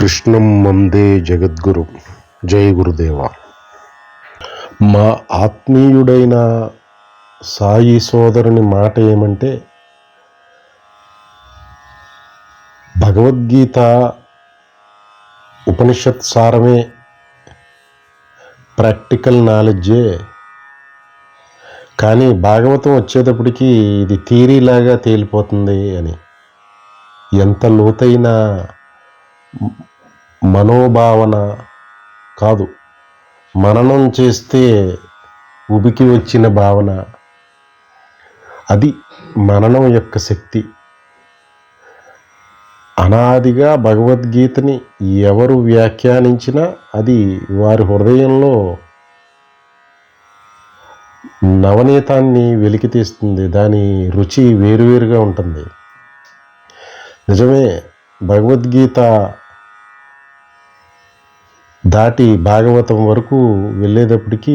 కృష్ణం వందే జగద్గురు. జై గురుదేవ. మా ఆత్మీయుడైన సాయి సోదరుని మాట ఏమంటే, భగవద్గీత ఉపనిషత్ సారమే, ప్రాక్టికల్ నాలెడ్జే. కానీ భాగవతం వచ్చేటప్పటికి ఇది థియరీలాగా తేలిపోతుంది అని. ఎంత లోతైన మనోభావన కాదు, మననం చేస్తే ఉబికి వచ్చిన భావన. అది మననం యొక్క శక్తి. అనాదిగా భగవద్గీతని ఎవరు వ్యాఖ్యానించినా అది వారి హృదయంలో నవనీతాన్ని వెలికితీస్తుంది. దాని రుచి వేరువేరుగా ఉంటుంది. నిజమే, భగవద్గీత దాటి భాగవతం వరకు వెళ్ళేటప్పటికీ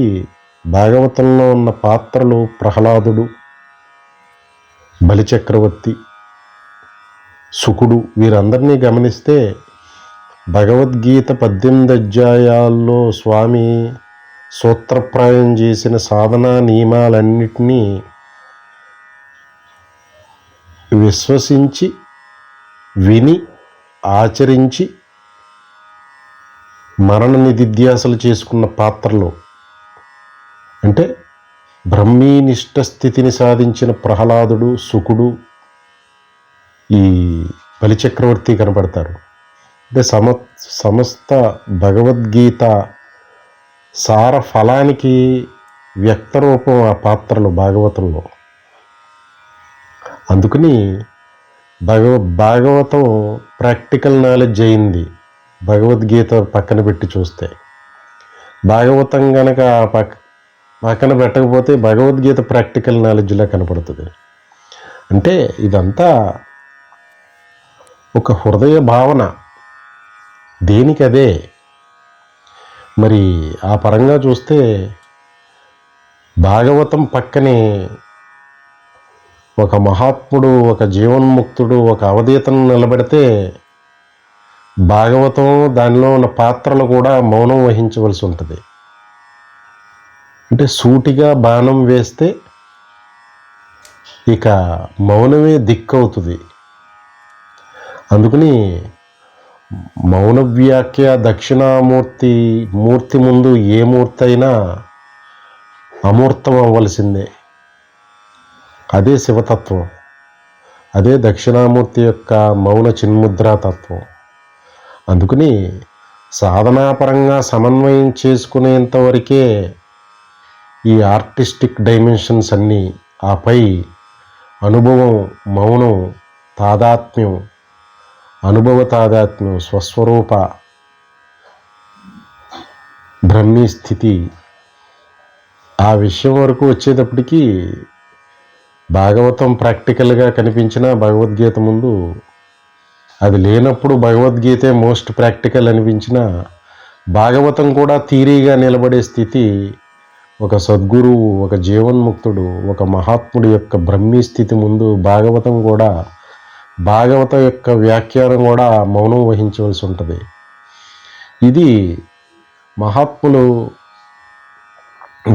భాగవతంలో ఉన్న పాత్రలు ప్రహ్లాదుడు, బలిచక్రవర్తి, శుకుడు, వీరందరినీ గమనిస్తే భగవద్గీత 18 అధ్యాయాల్లో స్వామి సూత్రప్రాయం చేసిన సాధనా నియమాలన్నిటినీ విశ్వసించి, విని, ఆచరించి మరణ నిధిధ్యాసలు చేసుకున్న పాత్రలు. అంటే బ్రహ్మీనిష్ట స్థితిని సాధించిన ప్రహ్లాదుడు, శుకుడు, ఈ బలిచక్రవర్తి కనపడతారు. అంటే సమస్త భగవద్గీత సార ఫలానికి వ్యక్తరూపం ఆ పాత్రలు భాగవతంలో. అందుకని భాగవతం ప్రాక్టికల్ నాలెడ్జ్ అయింది. భగవద్గీత పక్కన పెట్టి చూస్తే, భాగవతం గనక పక్కన పెట్టకపోతే భగవద్గీత ప్రాక్టికల్ నాలెడ్జ్లా కనపడుతుంది. అంటే ఇదంతా ఒక హృదయ భావన, దేనికదే. మరి ఆ పరంగా చూస్తే భాగవతం పక్కనే ఒక మహాత్ముడు, ఒక జీవన్ముక్తుడు, ఒక అవధూతను నిలబెడితే భాగవతం దానిలో ఉన్న పాత్రలు కూడా మౌనం వహించవలసి ఉంటుంది. అంటే సూటిగా బాణం వేస్తే ఇక మౌనమే దిక్కవుతుంది. అందుకని మౌన వ్యాఖ్య మూర్తి ముందు ఏ మూర్తి అయినా అమూర్తం అవ్వవలసిందే. అదే శివతత్వం, అదే దక్షిణామూర్తి యొక్క మౌన చిన్ముద్రాతత్వం. అందుకని సాధనాపరంగా సమన్వయం చేసుకునేంత వరకే ఈ ఆర్టిస్టిక్ డైమెన్షన్స్ అన్నీ. ఆపై అనుభవం, మౌనం, తాదాత్మ్యం, అనుభవ తాదాత్మ్యం, స్వస్వరూప బ్రహ్మీ స్థితి, ఆ విషయం వరకు వచ్చేటప్పటికి భాగవతం ప్రాక్టికల్గా కనిపించిన భగవద్గీత ముందు, అది లేనప్పుడు భగవద్గీతే మోస్ట్ ప్రాక్టికల్ అనిపించిన భాగవతం కూడా థియరీగా నిలబడే స్థితి ఒక సద్గురువు, ఒక జీవన్ముక్తుడు, ఒక మహాత్ముడి యొక్క బ్రహ్మీ స్థితి ముందు భాగవతం యొక్క వ్యాఖ్యానం కూడా మౌనం వహించవలసి ఉంటుంది. ఇది మహాత్ములు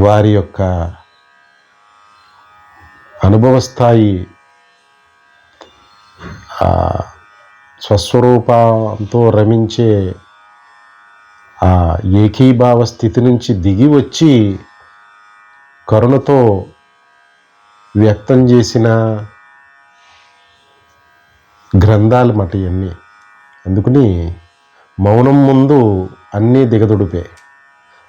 వారి యొక్క అనుభవ స్థాయి, స్వస్వరూపంతో రమించే ఆ ఏకీభావ స్థితి నుంచి దిగి వచ్చి కరుణతో వ్యక్తం చేసిన గ్రంథాలు మాట ఇవన్నీ. అందుకని మౌనం ముందు అన్నీ దిగదుడిపే.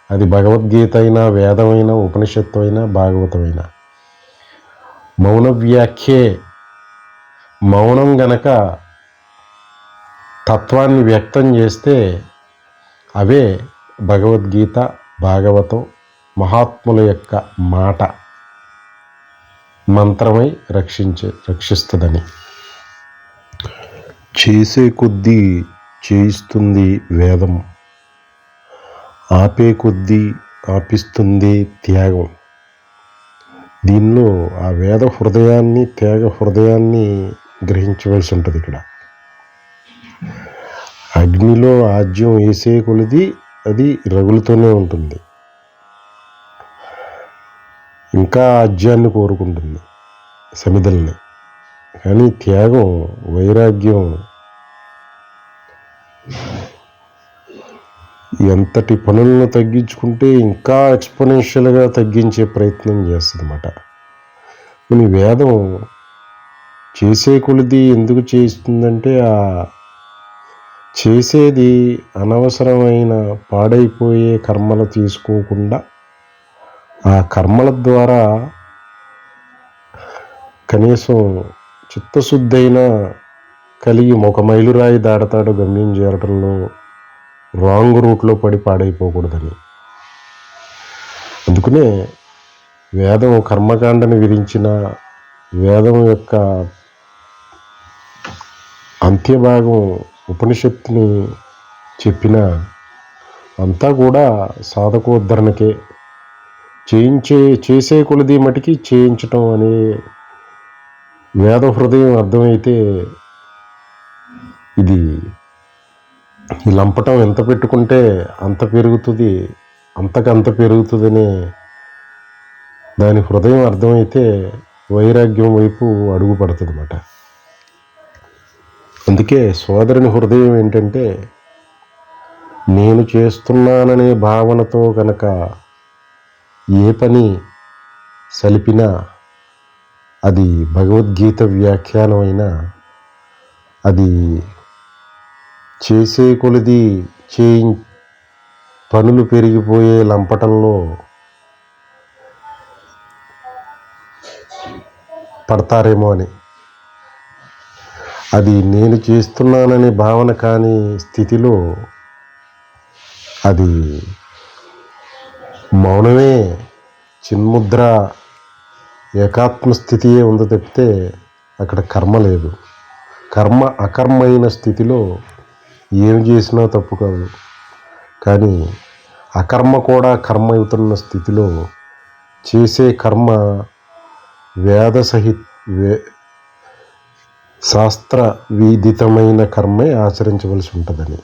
అది భగవద్గీత అయినా, వేదమైనా, ఉపనిషత్తు అయినా, భాగవతమైనా. మౌన వ్యాఖ్యే. మౌనం గనక తత్వాన్ని వ్యక్తం చేస్తే అవే భగవద్గీత, భాగవతం, మహాత్ముల యొక్క మాట మంత్రమై రక్షిస్తుందని. చేసే కొద్దీ చేయిస్తుంది వేదం, ఆపే కొద్దీ ఆపిస్తుంది త్యాగం. దీనిలో ఆ వేద హృదయాన్ని, త్యాగ హృదయాన్ని గ్రహించవలసి ఉంటుంది ఇక్కడ. అగ్నిలో ఆజ్యం వేసే కొలిది అది రగులుతూనే ఉంటుంది, ఇంకా ఆజ్యాన్ని కోరుకుంటుంది, సమిధల్ని. కానీ త్యాగం, వైరాగ్యం ఎంతటి పనులను తగ్గించుకుంటే ఇంకా ఎక్స్పోనెన్షియల్గా తగ్గించే ప్రయత్నం చేస్తుంది అన్నమాట. మన వేదం చేసే కొలిది ఎందుకు చేస్తుందంటే, ఆ చేసేది అనవసరమైన పాడైపోయే కర్మలు తీసుకోకుండా ఆ కర్మల ద్వారా కనీసం చిత్తశుద్ధైన కలిగి ఒక మైలురాయి దాడతాడు గమ్యం చేరటంలో, రాంగ్ రూట్లో పడి పాడైపోకూడదని. అందుకనే వేదం కర్మకాండని విధించిన, వేదం యొక్క అంత్యభాగం ఉపనిషత్తుని చెప్పిన అంతా కూడా సాధకోద్ధరణకే, చేసే కొలది మటుకి చేయించటం అనే వేద హృదయం అర్థమైతే ఇది ఈ లంపటం ఎంత పెట్టుకుంటే అంత పెరుగుతుంది, అంతకంత పెరుగుతుందనే దాని హృదయం అర్థమైతే వైరాగ్యం వైపు అడుగు పడుతుంది అన్నమాట. అందుకే సోదరుని హృదయం ఏంటంటే, నేను చేస్తున్నాననే భావనతో కనుక ఏ పని సలిపినా, అది భగవద్గీత వ్యాఖ్యానమైనా, అది చేసే కొలిది పనులు పెరిగిపోయే లంపటంలో పడతారేమో అని, అది నేను చేస్తున్నాననే భావన కాని స్థితిలో అది మౌనమే, చిన్ముద్ర, ఏకాత్మ స్థితియే ఉంది తప్పితే అక్కడ కర్మ లేదు. కర్మ అకర్మైన స్థితిలో ఏం చేసినా తప్పు కాదు, కానీ అకర్మ కూడా కర్మ అవుతున్న స్థితిలో చేసే కర్మ శాస్త్ర విదితమైన కర్మే ఆచరించవలసి ఉంటుందని.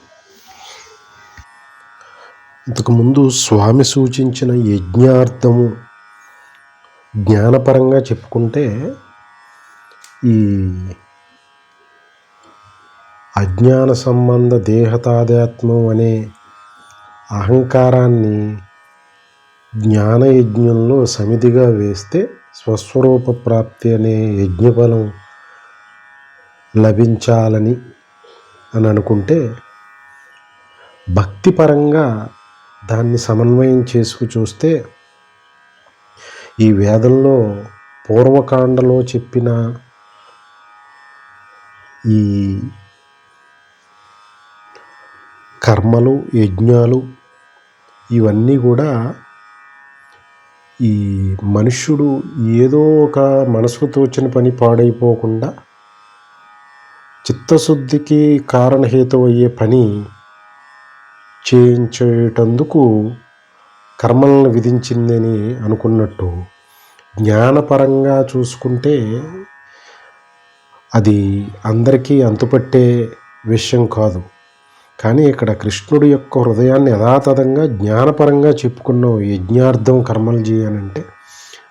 ఇంతకుముందు స్వామి సూచించిన యజ్ఞార్థము జ్ఞానపరంగా చెప్పుకుంటే, ఈ అజ్ఞాన సంబంధ దేహతాదాత్మ్యం అనే అహంకారాన్ని జ్ఞానయజ్ఞంలో సమిధిగా వేస్తే స్వస్వరూప ప్రాప్తి అనే యజ్ఞఫలం లభించాలని అనుకుంటే, భక్తిపరంగా దాన్ని సమన్వయం చేసుకు చూస్తే ఈ వేదంలో పూర్వకాండలో చెప్పిన ఈ కర్మలు, యజ్ఞాలు ఇవన్నీ కూడా ఈ మనుష్యుడు ఏదో ఒక మనసుకు తోచిన పని పాడైపోకుండా చిత్తశుద్ధికి కారణహేతు అయ్యే పని చేయించేటందుకు కర్మలను విధించిందని అనుకున్నట్టు, జ్ఞానపరంగా చూసుకుంటే అది అందరికీ అంతుపట్టే విషయం కాదు. కానీ ఇక్కడ కృష్ణుడి యొక్క హృదయాన్ని యథాతథంగా జ్ఞానపరంగా చెప్పుకున్నాం. యజ్ఞార్థం కర్మలు చేయాలంటే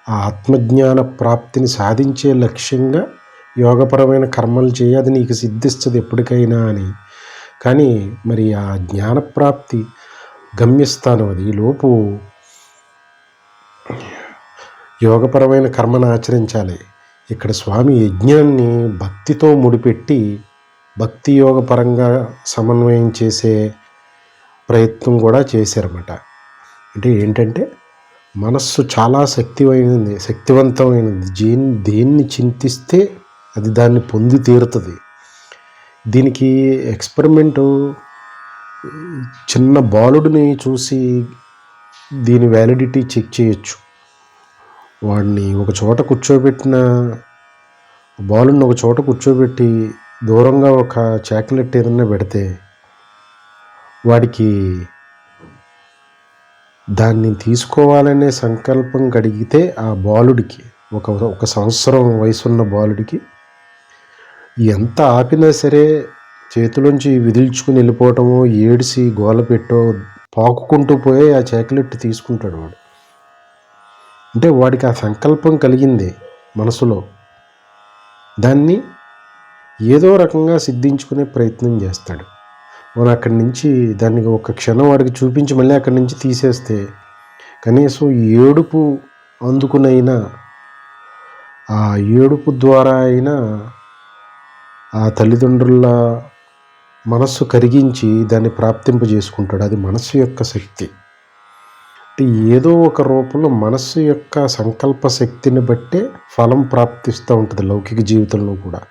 ఆ ఆత్మజ్ఞాన ప్రాప్తిని సాధించే లక్ష్యంగా యోగపరమైన కర్మలు చేయి, అది నీకు సిద్ధిస్తుంది ఎప్పటికైనా అని. కానీ మరి ఆ జ్ఞానప్రాప్తి గమ్యస్థానం అది. ఈలోపు యోగపరమైన కర్మను ఆచరించాలి. ఇక్కడ స్వామి యజ్ఞాన్ని భక్తితో ముడిపెట్టి భక్తి యోగ పరంగా సమన్వయం చేసే ప్రయత్నం కూడా చేశారన్నమాట. అంటే ఏంటంటే, మనస్సు చాలా శక్తివంతమైనది. దేన్ని చింతిస్తే అది దాన్ని పొంది తీరుతుంది. దీనికి ఎక్స్పెరిమెంటు, చిన్న బాలుడిని చూసి దీని వ్యాలిడిటీ చెక్ చేయొచ్చు. వాడిని ఒక చోట కూర్చోబెట్టిన బాలుడిని ఒక చోట కూర్చోబెట్టి దూరంగా ఒక చాక్లెట్ ఏదన్నా పెడితే వాడికి దాన్ని తీసుకోవాలనే సంకల్పం కలిగితే ఆ బాలుడికి, ఒక సంవత్సరం వయసున్న బాలుడికి ఎంత ఆపినా సరే చేతిలోంచి విదిల్చుకుని వెళ్ళిపోవటమో, ఏడిసి గోల పెట్టో, పాకుకుంటూ పోయి ఆ చాక్లెట్ తీసుకుంటాడు వాడు. అంటే వాడికి ఆ సంకల్పం కలిగింది మనసులో, దాన్ని ఏదో రకంగా సిద్ధించుకునే ప్రయత్నం చేస్తాడు. మనం అక్కడి నుంచి దాన్ని ఒక క్షణం వాడికి చూపించి మళ్ళీ అక్కడి నుంచి తీసేస్తే కనీసం ఏడుపు అందుకునైనా, ఆ ఏడుపు ద్వారా అయినా ఆ తల్లిదండ్రుల మనస్సు కరిగించి దాన్ని ప్రాప్తింపజేసుకుంటాడు. అది మనస్సు యొక్క శక్తి. అంటే ఏదో ఒక రూపంలో మనస్సు యొక్క సంకల్ప శక్తిని బట్టే ఫలం ప్రాప్తిస్తూ ఉంటుంది లౌకిక జీవితంలో కూడా.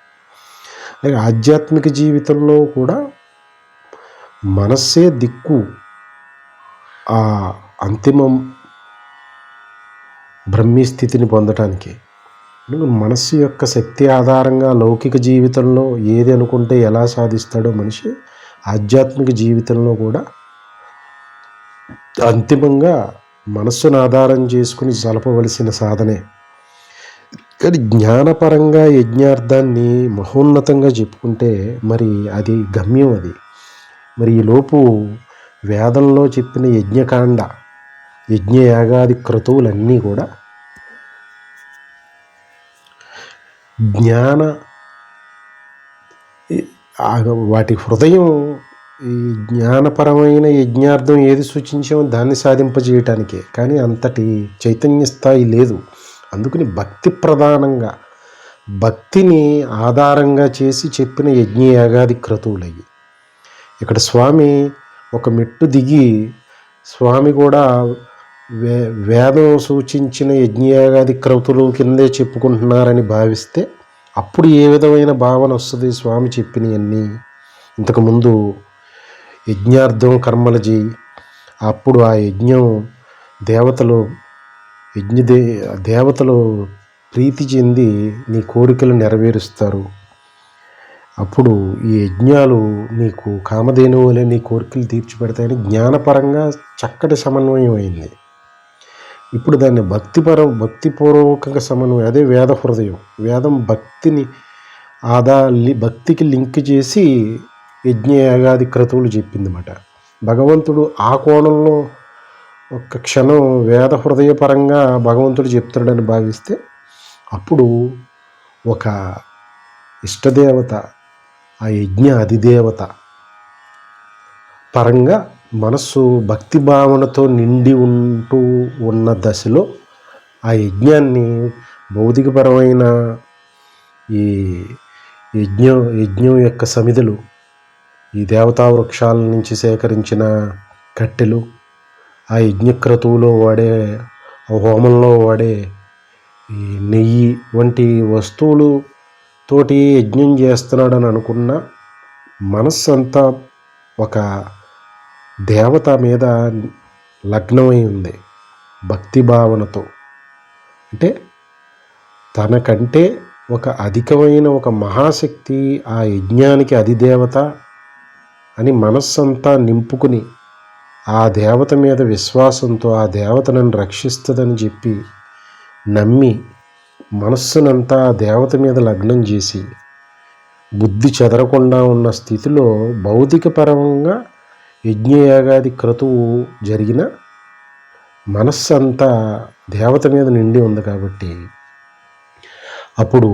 అలాగే ఆధ్యాత్మిక జీవితంలో కూడా మనస్సే దిక్కు ఆ అంతిమం బ్రహ్మీ స్థితిని పొందటానికి. మనస్సు యొక్క శక్తి ఆధారంగా లౌకిక జీవితంలో ఏది అనుకుంటే ఎలా సాధిస్తాడో మనిషి, ఆధ్యాత్మిక జీవితంలో కూడా అంతిమంగా మనస్సును ఆధారం చేసుకుని జలపవలసిన సాధనే. కానీ జ్ఞానపరంగా యజ్ఞార్థాన్ని మహోన్నతంగా చెప్పుకుంటే మరి అది గమ్యం. అది మరి ఈలోపు వేదంలో చెప్పిన యజ్ఞకాండ, యజ్ఞయాగాది క్రతువులన్నీ కూడా వాటి హృదయం ఈ జ్ఞానపరమైన యజ్ఞార్థం ఏది సూచించామో దాన్ని సాధింపజేయటానికే. కానీ అంతటి చైతన్య స్థాయి లేదు. అందుకని భక్తి ప్రధానంగా, భక్తిని ఆధారంగా చేసి చెప్పిన యజ్ఞయాగాది క్రతువులయ్యి. ఇక్కడ స్వామి ఒక మెట్టు దిగి, స్వామి కూడా వేదం సూచించిన యజ్ఞయాగాది క్రతువులు కిందే చెప్పుకుంటున్నారని భావిస్తే అప్పుడు ఏ విధమైన భావన వస్తుంది? స్వామి చెప్పినవన్నీ ఇంతకుముందు యజ్ఞార్థం కర్మలు చేయి, అప్పుడు ఆ యజ్ఞం దేవతలు ప్రీతి చెంది నీ కోరికలు నెరవేరుస్తారు. అప్పుడు ఈ యజ్ఞాలు నీకు కామధేనువులే నీ కోరికలు తీర్చిపెడతాయని జ్ఞానపరంగా చక్కటి సమన్వయం అయింది. ఇప్పుడు దాన్ని భక్తిపూర్వకంగా సమన్వయం, అదే వేద హృదయం. వేదం భక్తికి లింక్ చేసి యజ్ఞయాగాది క్రతువులు చెప్పిందన్నమాట. భగవంతుడు ఆ కోణంలో ఒక్క క్షణం వేద హృదయపరంగా భగవంతుడు చెప్తాడని భావిస్తే అప్పుడు ఒక ఇష్టదేవత, ఆ యజ్ఞ అధిదేవత పరంగా మనస్సు భక్తి భావనతో నిండి ఉన్న దశలో ఆ యజ్ఞాన్ని భౌతికపరమైన ఈ యజ్ఞం యొక్క సమిధులు, ఈ దేవతా వృక్షాల నుంచి సేకరించిన కట్టెలు, ఆ యజ్ఞక్రతువులో వాడే, హోమంలో వాడే ఈ నెయ్యి వంటి వస్తువులు తోటి యజ్ఞం చేస్తున్నాడని అనుకున్న మనస్సు అంతా ఒక దేవత మీద లగ్నమై ఉంది భక్తి భావనతో. అంటే తనకంటే ఒక అధికమైన ఒక మహాశక్తి ఆ యజ్ఞానికి అధిదేవత అని మనస్సంతా నింపుకుని ఆ దేవత మీద విశ్వాసంతో ఆ దేవత నన్ను రక్షిస్తుందని చెప్పి నమ్మి మనస్సునంతా ఆ దేవత మీద లగ్నం చేసి బుద్ధి చెదరకుండా ఉన్న స్థితిలో భౌతికపరంగా యజ్ఞయాగాది క్రతువు జరిగిన మనస్సు అంతా దేవత మీద నిండి ఉంది కాబట్టి అప్పుడు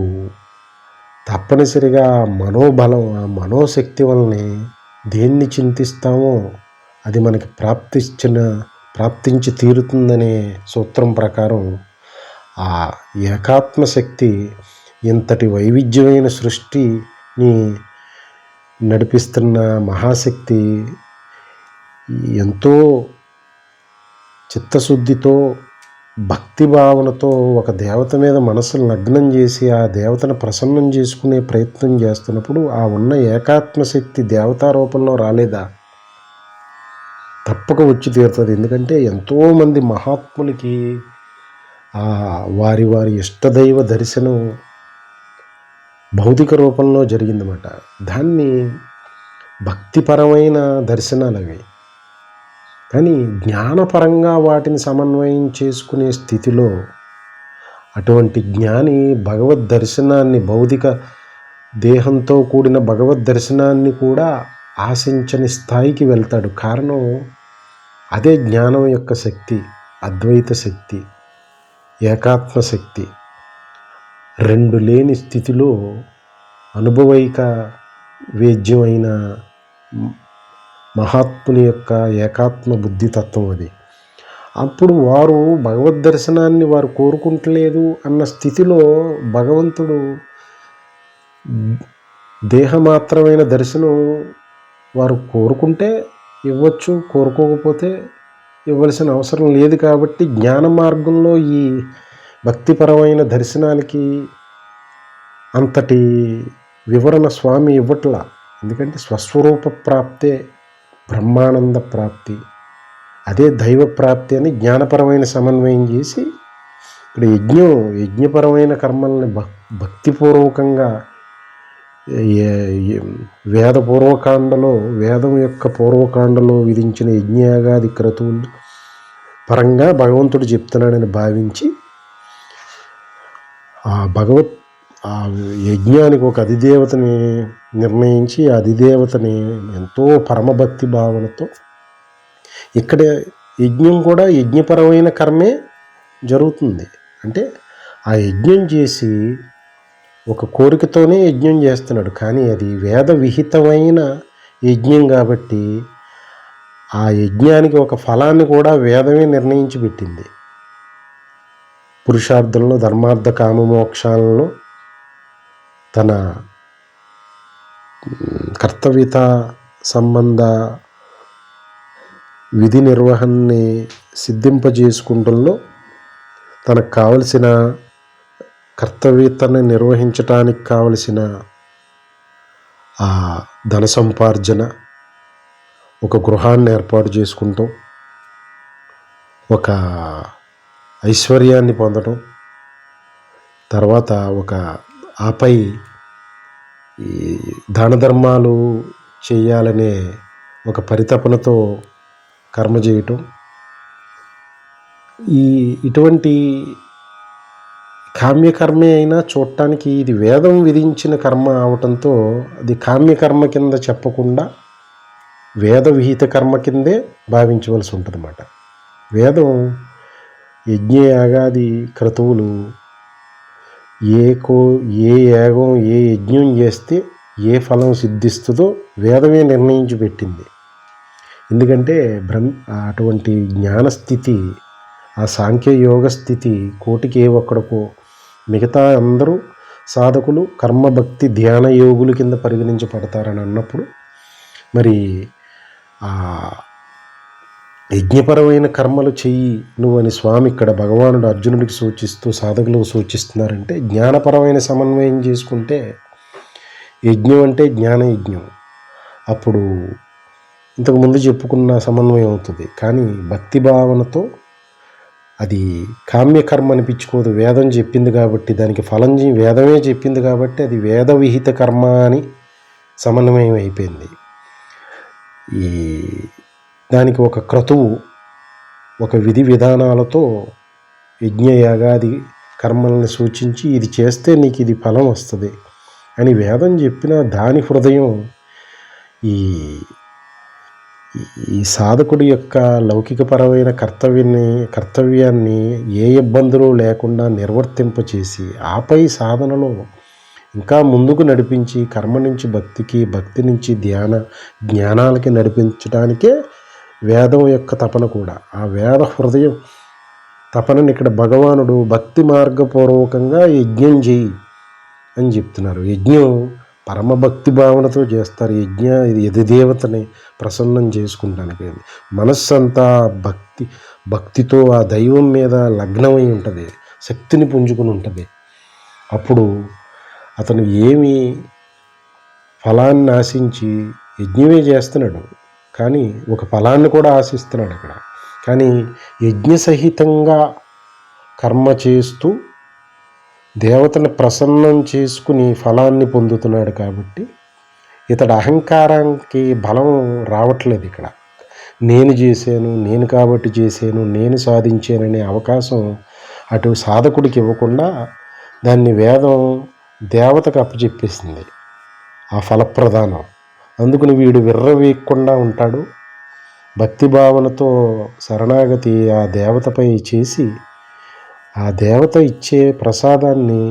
తప్పనిసరిగా మనోబలం, ఆ మనోశక్తి వలనే దేన్ని చింతిస్తామో అది మనకి ప్రాప్తించి తీరుతుందనే సూత్రం ప్రకారం ఆ ఏకాత్మశక్తి ఇంతటి వైవిధ్యమైన సృష్టిని నడిపిస్తున్న మహాశక్తి ఎంతో చిత్తశుద్ధితో భక్తి భావనతో ఒక దేవత మీద మనసును లగ్నం చేసి ఆ దేవతను ప్రసన్నం చేసుకునే ప్రయత్నం చేస్తున్నప్పుడు ఆ ఉన్న ఏకాత్మశక్తి దేవతా రూపంలో రాలేదా? తప్పక వచ్చి తీరుతుంది. ఎందుకంటే ఎంతోమంది మహాత్ములకి వారి ఇష్టదైవ దర్శనం భౌతిక రూపంలో జరిగిందన్నమాట. దాన్ని భక్తిపరమైన దర్శనాలు అవి. కానీ జ్ఞానపరంగా వాటిని సమన్వయం చేసుకునే స్థితిలో అటువంటి జ్ఞాని భగవద్ దర్శనాన్ని భౌతిక దేహంతో కూడిన భగవద్ దర్శనాన్ని కూడా ఆశించని స్థాయికి వెళ్తాడు. కారణం అదే జ్ఞానం యొక్క శక్తి, అద్వైత శక్తి, ఏకాత్మ శక్తి. రెండు లేని స్థితిలో అనుభవైక వేద్యమైన మహాత్ముని యొక్క ఏకాత్మ బుద్ధితత్వం అది. అప్పుడు వారు భగవద్ దర్శనాన్ని వారు కోరుకుంటలేదు అన్న స్థితిలో భగవంతుడు దేహమాత్రమైన దర్శనం వారు కోరుకుంటే ఇవ్వచ్చు, కోరుకోకపోతే ఇవ్వాల్సిన అవసరం లేదు. కాబట్టి జ్ఞాన మార్గంలో ఈ భక్తిపరమైన దర్శనానికి అంతటి వివరణ స్వామి ఇవ్వట్లా. ఎందుకంటే స్వస్వరూప ప్రాప్తే బ్రహ్మానంద ప్రాప్తి, అదే దైవ ప్రాప్తి అని జ్ఞానపరమైన సమన్వయం చేసి ఇక్కడ యజ్ఞపరమైన కర్మల్ని భక్తిపూర్వకంగా వేదం యొక్క పూర్వకాండలో విధించిన యజ్ఞయాగాది క్రతువులు పరంగా భగవంతుడు చెప్తున్నాడని భావించి ఆ యజ్ఞానికి ఒక అధిదేవతని నిర్ణయించి ఆ అధిదేవతని ఎంతో పరమభక్తి భావనతో ఇక్కడ యజ్ఞం కూడా యజ్ఞపరమైన కర్మే జరుగుతుంది. అంటే ఆ యజ్ఞం చేసి ఒక కోరికతోనే యజ్ఞం చేస్తున్నాడు, కానీ అది వేద విహితమైన యజ్ఞం కాబట్టి ఆ యజ్ఞానికి ఒక ఫలాన్ని కూడా వేదమే నిర్ణయించి పెట్టింది. పురుషార్థంలో ధర్మార్థ కామమోక్షాలలో తన కర్తవ్యత సంబంధ విధి నిర్వహణని సిద్ధింపజేసుకుంటంలో తనకు కావలసిన కర్తవ్యతను నిర్వహించటానికి కావలసిన ఆ ధన సంపార్జన, ఒక గృహాన్ని ఏర్పాటు చేసుకుంటాం, ఒక ఐశ్వర్యాన్ని పొందడం, తర్వాత ఆపై ఈ దాన ధర్మాలు చేయాలనే ఒక పరితపనతో కర్మ చేయటం, ఇటువంటి కామ్యకర్మే అయినా చూడటానికి ఇది వేదం విధించిన కర్మ అవటంతో అది కామ్యకర్మ కింద చెప్పకుండా వేద విహిత కర్మ కిందే భావించవలసి ఉంటుంది అన్నమాట. వేదం యజ్ఞయాగాది క్రతువులు ఏ యాగం ఏ యజ్ఞం చేస్తే ఏ ఫలం సిద్ధిస్తుందో వేదమే నిర్ణయించి పెట్టింది. ఎందుకంటే అటువంటి జ్ఞానస్థితి, ఆ సాంఖ్యయోగ స్థితి కోటికి ఒక్కడికో, మిగతా అందరూ సాధకులు కర్మభక్తి ధ్యాన యోగుల కింద పరిగణించబడతారని అన్నప్పుడు మరి యజ్ఞపరమైన కర్మలు చెయ్యి నువ్వు అని స్వామి ఇక్కడ భగవానుడు అర్జునుడికి సూచిస్తూ సాధకులకు సూచిస్తున్నారంటే జ్ఞానపరమైన సమన్వయం చేసుకుంటే యజ్ఞం అంటే జ్ఞానయజ్ఞం, అప్పుడు ఇంతకుముందు చెప్పుకున్న సమన్వయం అవుతుంది. కానీ భక్తి భావనతో అది కామ్యకర్మ అనిపించుకోదు. వేదం చెప్పింది కాబట్టి దానికి ఫలం వేదమే చెప్పింది కాబట్టి అది వేద విహిత కర్మ అని సమన్వయం అయిపోయింది. దానికి ఒక క్రతువు, ఒక విధి విధానాలతో యజ్ఞయాగాది కర్మల్ని సూచించి ఇది చేస్తే నీకు ఇది ఫలం వస్తుంది అని వేదం చెప్పిన దాని హృదయం ఈ సాధకుడి యొక్క లౌకికపరమైన కర్తవ్యాన్ని ఏ ఇబ్బందులు లేకుండా నిర్వర్తింపచేసి ఆపై సాధనలో ఇంకా ముందుకు నడిపించి కర్మ నుంచి భక్తికి, భక్తి నుంచి జ్ఞానాలకి నడిపించడానికే వేదం యొక్క తపన కూడా. ఆ వేద హృదయం తపనని ఇక్కడ భగవానుడు భక్తి మార్గపూర్వకంగా యజ్ఞం చేయి అని చెప్తున్నారు. యజ్ఞం పరమభక్తి భావనతో చేస్తారు. ఇది యధిదేవతని ప్రసన్నం చేసుకుంటానికి మనస్సంతా భక్తితో ఆ దైవం మీద లగ్నమై ఉంటుంది, శక్తిని పుంజుకుని ఉంటుంది. అప్పుడు అతను ఏమి ఫలాన్ని ఆశించి యజ్ఞమే చేస్తున్నాడు, కానీ ఒక ఫలాన్ని కూడా ఆశిస్తున్నాడు అక్కడ. కానీ యజ్ఞసహితంగా కర్మ చేస్తూ దేవతను ప్రసన్నం చేసుకుని ఫలాన్ని పొందుతున్నాడు కాబట్టి ఇతడు అహంకారానికి బలం రావట్లేదు. ఇక్కడ నేను చేశాను, నేను కాబట్టి చేశాను, నేను సాధించాననే అవకాశం అటు సాధకుడికి ఇవ్వకుండా దాన్ని వేదం దేవతకు అప్పచెప్పేసింది. ఆ ఫలప్రదానం. అందుకని వీడు విర్రవీయకుండా ఉంటాడు. భక్తి భావనతో శరణాగతి ఆ దేవతపై చేసి ఆ దేవత ఇచ్చే ప్రసాదాన్ని,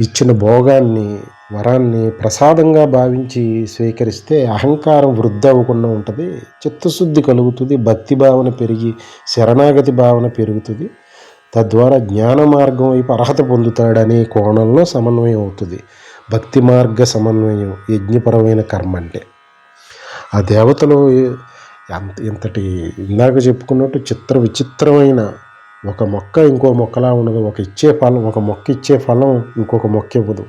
ఇచ్చిన భోగాన్ని, వరాన్ని ప్రసాదంగా భావించి స్వీకరిస్తే అహంకారం వృద్ధి అవ్వకుండా ఉంటుంది, చిత్తశుద్ధి కలుగుతుంది, భక్తి భావన పెరిగి శరణాగతి భావన పెరుగుతుంది. తద్వారా జ్ఞాన మార్గం వైపు అర్హత పొందుతాడనే కోణంలో సమన్వయం అవుతుంది. భక్తి మార్గ సమన్వయం యజ్ఞపరమైన కర్మ అంటే. ఆ దేవతలో ఇంతటి ఇందాక చెప్పుకున్నట్టు చిత్ర విచిత్రమైన ఒక మొక్క ఇంకో మొక్కలా ఉండదు. ఒక మొక్క ఇచ్చే ఫలం ఇంకొక మొక్క ఇవ్వదు.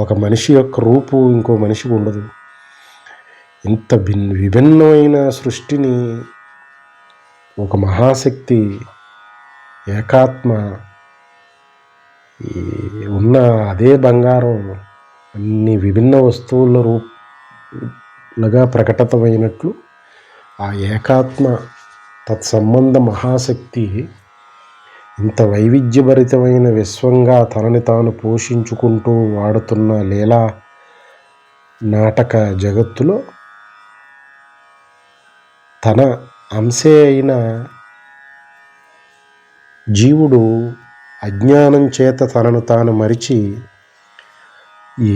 ఒక మనిషి యొక్క రూపు ఇంకో మనిషికి ఉండదు. ఇంత విభిన్నమైన సృష్టిని ఒక మహాశక్తి ఏకాత్మ ఉన్న అదే బంగారం అన్ని విభిన్న వస్తువుల రూపులుగా ప్రకటితమైనట్లు ఆ ఏకాత్మ తత్సంబంధ మహాశక్తి ఇంత వైవిధ్యభరితమైన విశ్వంగా తనని తాను పోషించుకుంటూ వాడుతున్న లీలా నాటక జగత్తులో తన అంశే అయిన జీవుడు అజ్ఞానం చేత తనను తాను మరిచి ఈ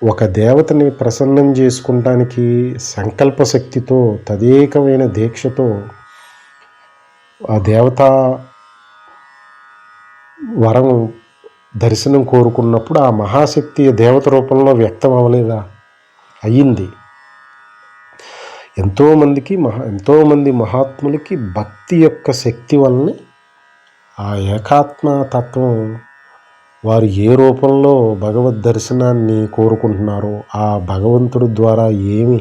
ఒక దేవతని ప్రసన్నం చేసుకుంటానికి సంకల్ప శక్తితో తదేకమైన దీక్షతో ఆ దేవత వరం దర్శనం కోరుకున్నప్పుడు ఆ మహాశక్తి దేవత రూపంలో వ్యక్తం అవ్వలేదా? అయ్యింది. ఎంతోమంది మహాత్ములకి భక్తి యొక్క శక్తి వల్లనే ఆ ఏకాత్మ తత్వం వారు ఏ రూపంలో భగవద్ దర్శనాన్ని కోరుకుంటున్నారో, ఆ భగవంతుడి ద్వారా ఏమి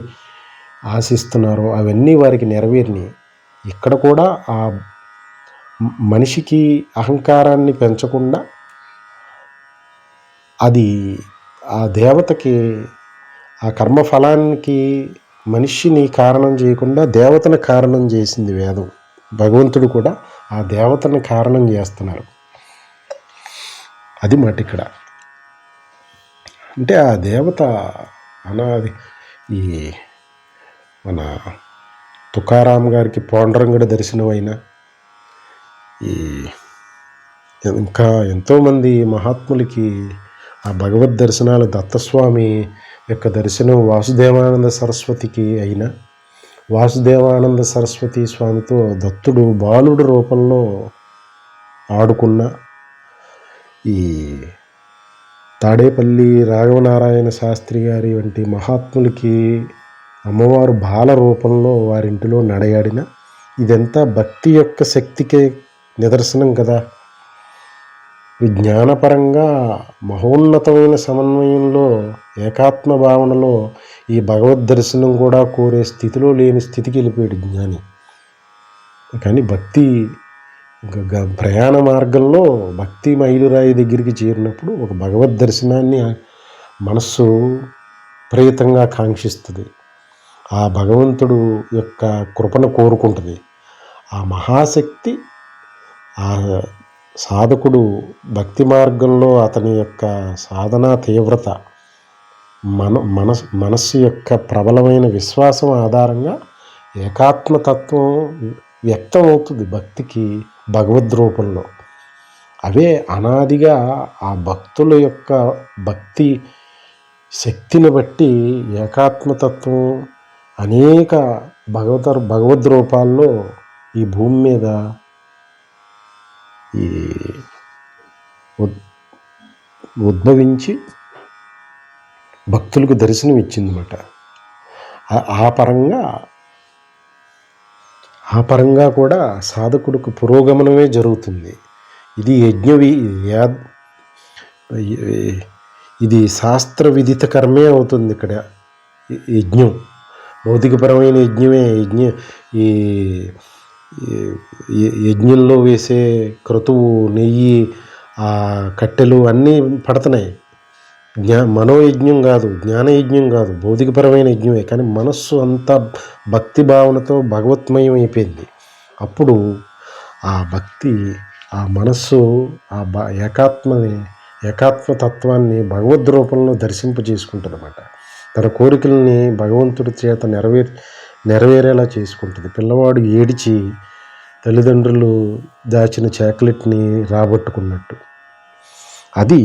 ఆశిస్తున్నారో అవన్నీ వారికి నెరవేరినాయి. ఇక్కడ కూడా ఆ మనిషికి అహంకారాన్ని పెంచకుండా అది ఆ దేవతకి ఆ కర్మఫలానికి మనిషిని కారణం చేయకుండా దేవతను కారణం చేసింది వేదం. భగవంతుడు కూడా ఆ దేవతను కారణం చేస్తున్నారు. అది మాట ఇక్కడ. అంటే ఆ దేవత అనాది ఈ మన తుకారాం గారికి పాండురంగడి దర్శనం అయినా, ఈ ఇంకా ఎంతోమంది మహాత్ములకి ఆ భగవద్ దర్శనాలు, దత్తస్వామి యొక్క దర్శనం వాసుదేవానంద సరస్వతికి అయినా, వాసుదేవానంద సరస్వతి స్వామితో దత్తుడు బాలుడు రూపంలో ఆడుకున్న, ఈ తాడేపల్లి రాఘవనారాయణ శాస్త్రి గారి వంటి మహాత్ములకి అమ్మవారు బాల రూపంలో వారింటిలో నడయాడిన, ఇదంతా భక్తి యొక్క శక్తికే నిదర్శనం కదా. విజ్ఞానపరంగా మహోన్నతమైన సమన్వయంలో ఏకాత్మ భావనలో ఈ భగవద్ దర్శనం కూడా కోరే స్థితిలో లేని స్థితికి వెళ్ళిపోయాడు జ్ఞాని. కానీ భక్తి ప్రయాణ మార్గంలో భక్తి మైలురాయి దగ్గరికి చేరినప్పుడు ఒక భగవద్ దర్శనాన్ని మనస్సు ప్రేతంగా కాంక్షిస్తుంది. ఆ భగవంతుడు యొక్క కృపను కోరుకుంటుంది. ఆ మహాశక్తి ఆ సాధకుడు భక్తి మార్గంలో అతని యొక్క సాధనా తీవ్రత, మనస్సు యొక్క ప్రబలమైన విశ్వాసం ఆధారంగా ఏకాత్మతత్వం వ్యక్తం అవుతుంది భక్తికి భగవద్ రూపంలో. అవే అనాదిగా ఆ భక్తుల యొక్క భక్తి శక్తిని బట్టి ఏకాత్మతత్వం అనేక భగవద్ రూపాల్లో ఈ భూమి మీద ఈ ఉద్భవించి భక్తులకు దర్శనం ఇచ్చిందన్నమాట. ఆ పరంగా కూడా సాధకుడికి పురోగమనమే జరుగుతుంది. ఇది ఇది శాస్త్ర విదిత కర్మే అవుతుంది. ఇక్కడ యజ్ఞం భౌతికపరమైన యజ్ఞమే. ఈ యజ్ఞంలో వేసే క్రతువు, నెయ్యి, ఆ కట్టెలు అన్నీ పడుతున్నాయి. మనోయజ్ఞం కాదు, జ్ఞానయజ్ఞం కాదు, భౌతికపరమైన యజ్ఞమే. కానీ మనస్సు అంతా భక్తి భావనతో భగవత్మయం అయిపోయింది. అప్పుడు ఆ భక్తి, ఆ మనస్సు, ఆ ఏకాత్మని ఏకాత్మతత్వాన్ని భగవద్ రూపంలో దర్శింపజేసుకుంటుందన్నమాట. తన కోరికల్ని భగవంతుడి చేత నెరవేరేలా చేసుకుంటుంది. పిల్లవాడు ఏడిచి తల్లిదండ్రులు దాచిన చాక్లెట్ని రాబట్టుకున్నట్టు. అది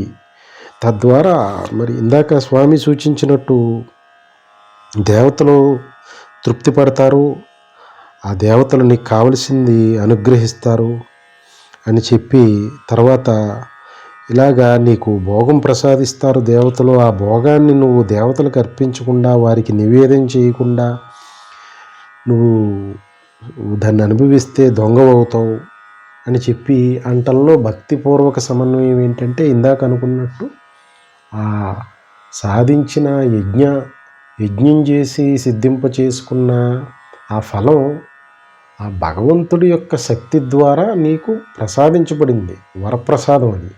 తద్వారా మరి ఇందాక స్వామి సూచించినట్టు దేవతలు తృప్తి పడతారు, ఆ దేవతలు నీకు కావలసింది అనుగ్రహిస్తారు అని చెప్పి తర్వాత ఇలాగా నీకు భోగం ప్రసాదిస్తారు దేవతలు. ఆ భోగాన్ని నువ్వు దేవతలకు అర్పించకుండా, వారికి నివేదన చేయకుండా నువ్వు దాన్ని అనుభవిస్తే దొంగవవుతావు అని చెప్పి అంటల్లో భక్తిపూర్వక సమన్వయం ఏంటంటే ఇందాక అనుకున్నట్టు ఆ సాధించిన యజ్ఞం చేసి సిద్ధింప చేసుకున్న ఆ ఫలం ఆ భగవంతుడి యొక్క శక్తి ద్వారా నీకు ప్రసాదించబడింది. వరప్రసాదం అది.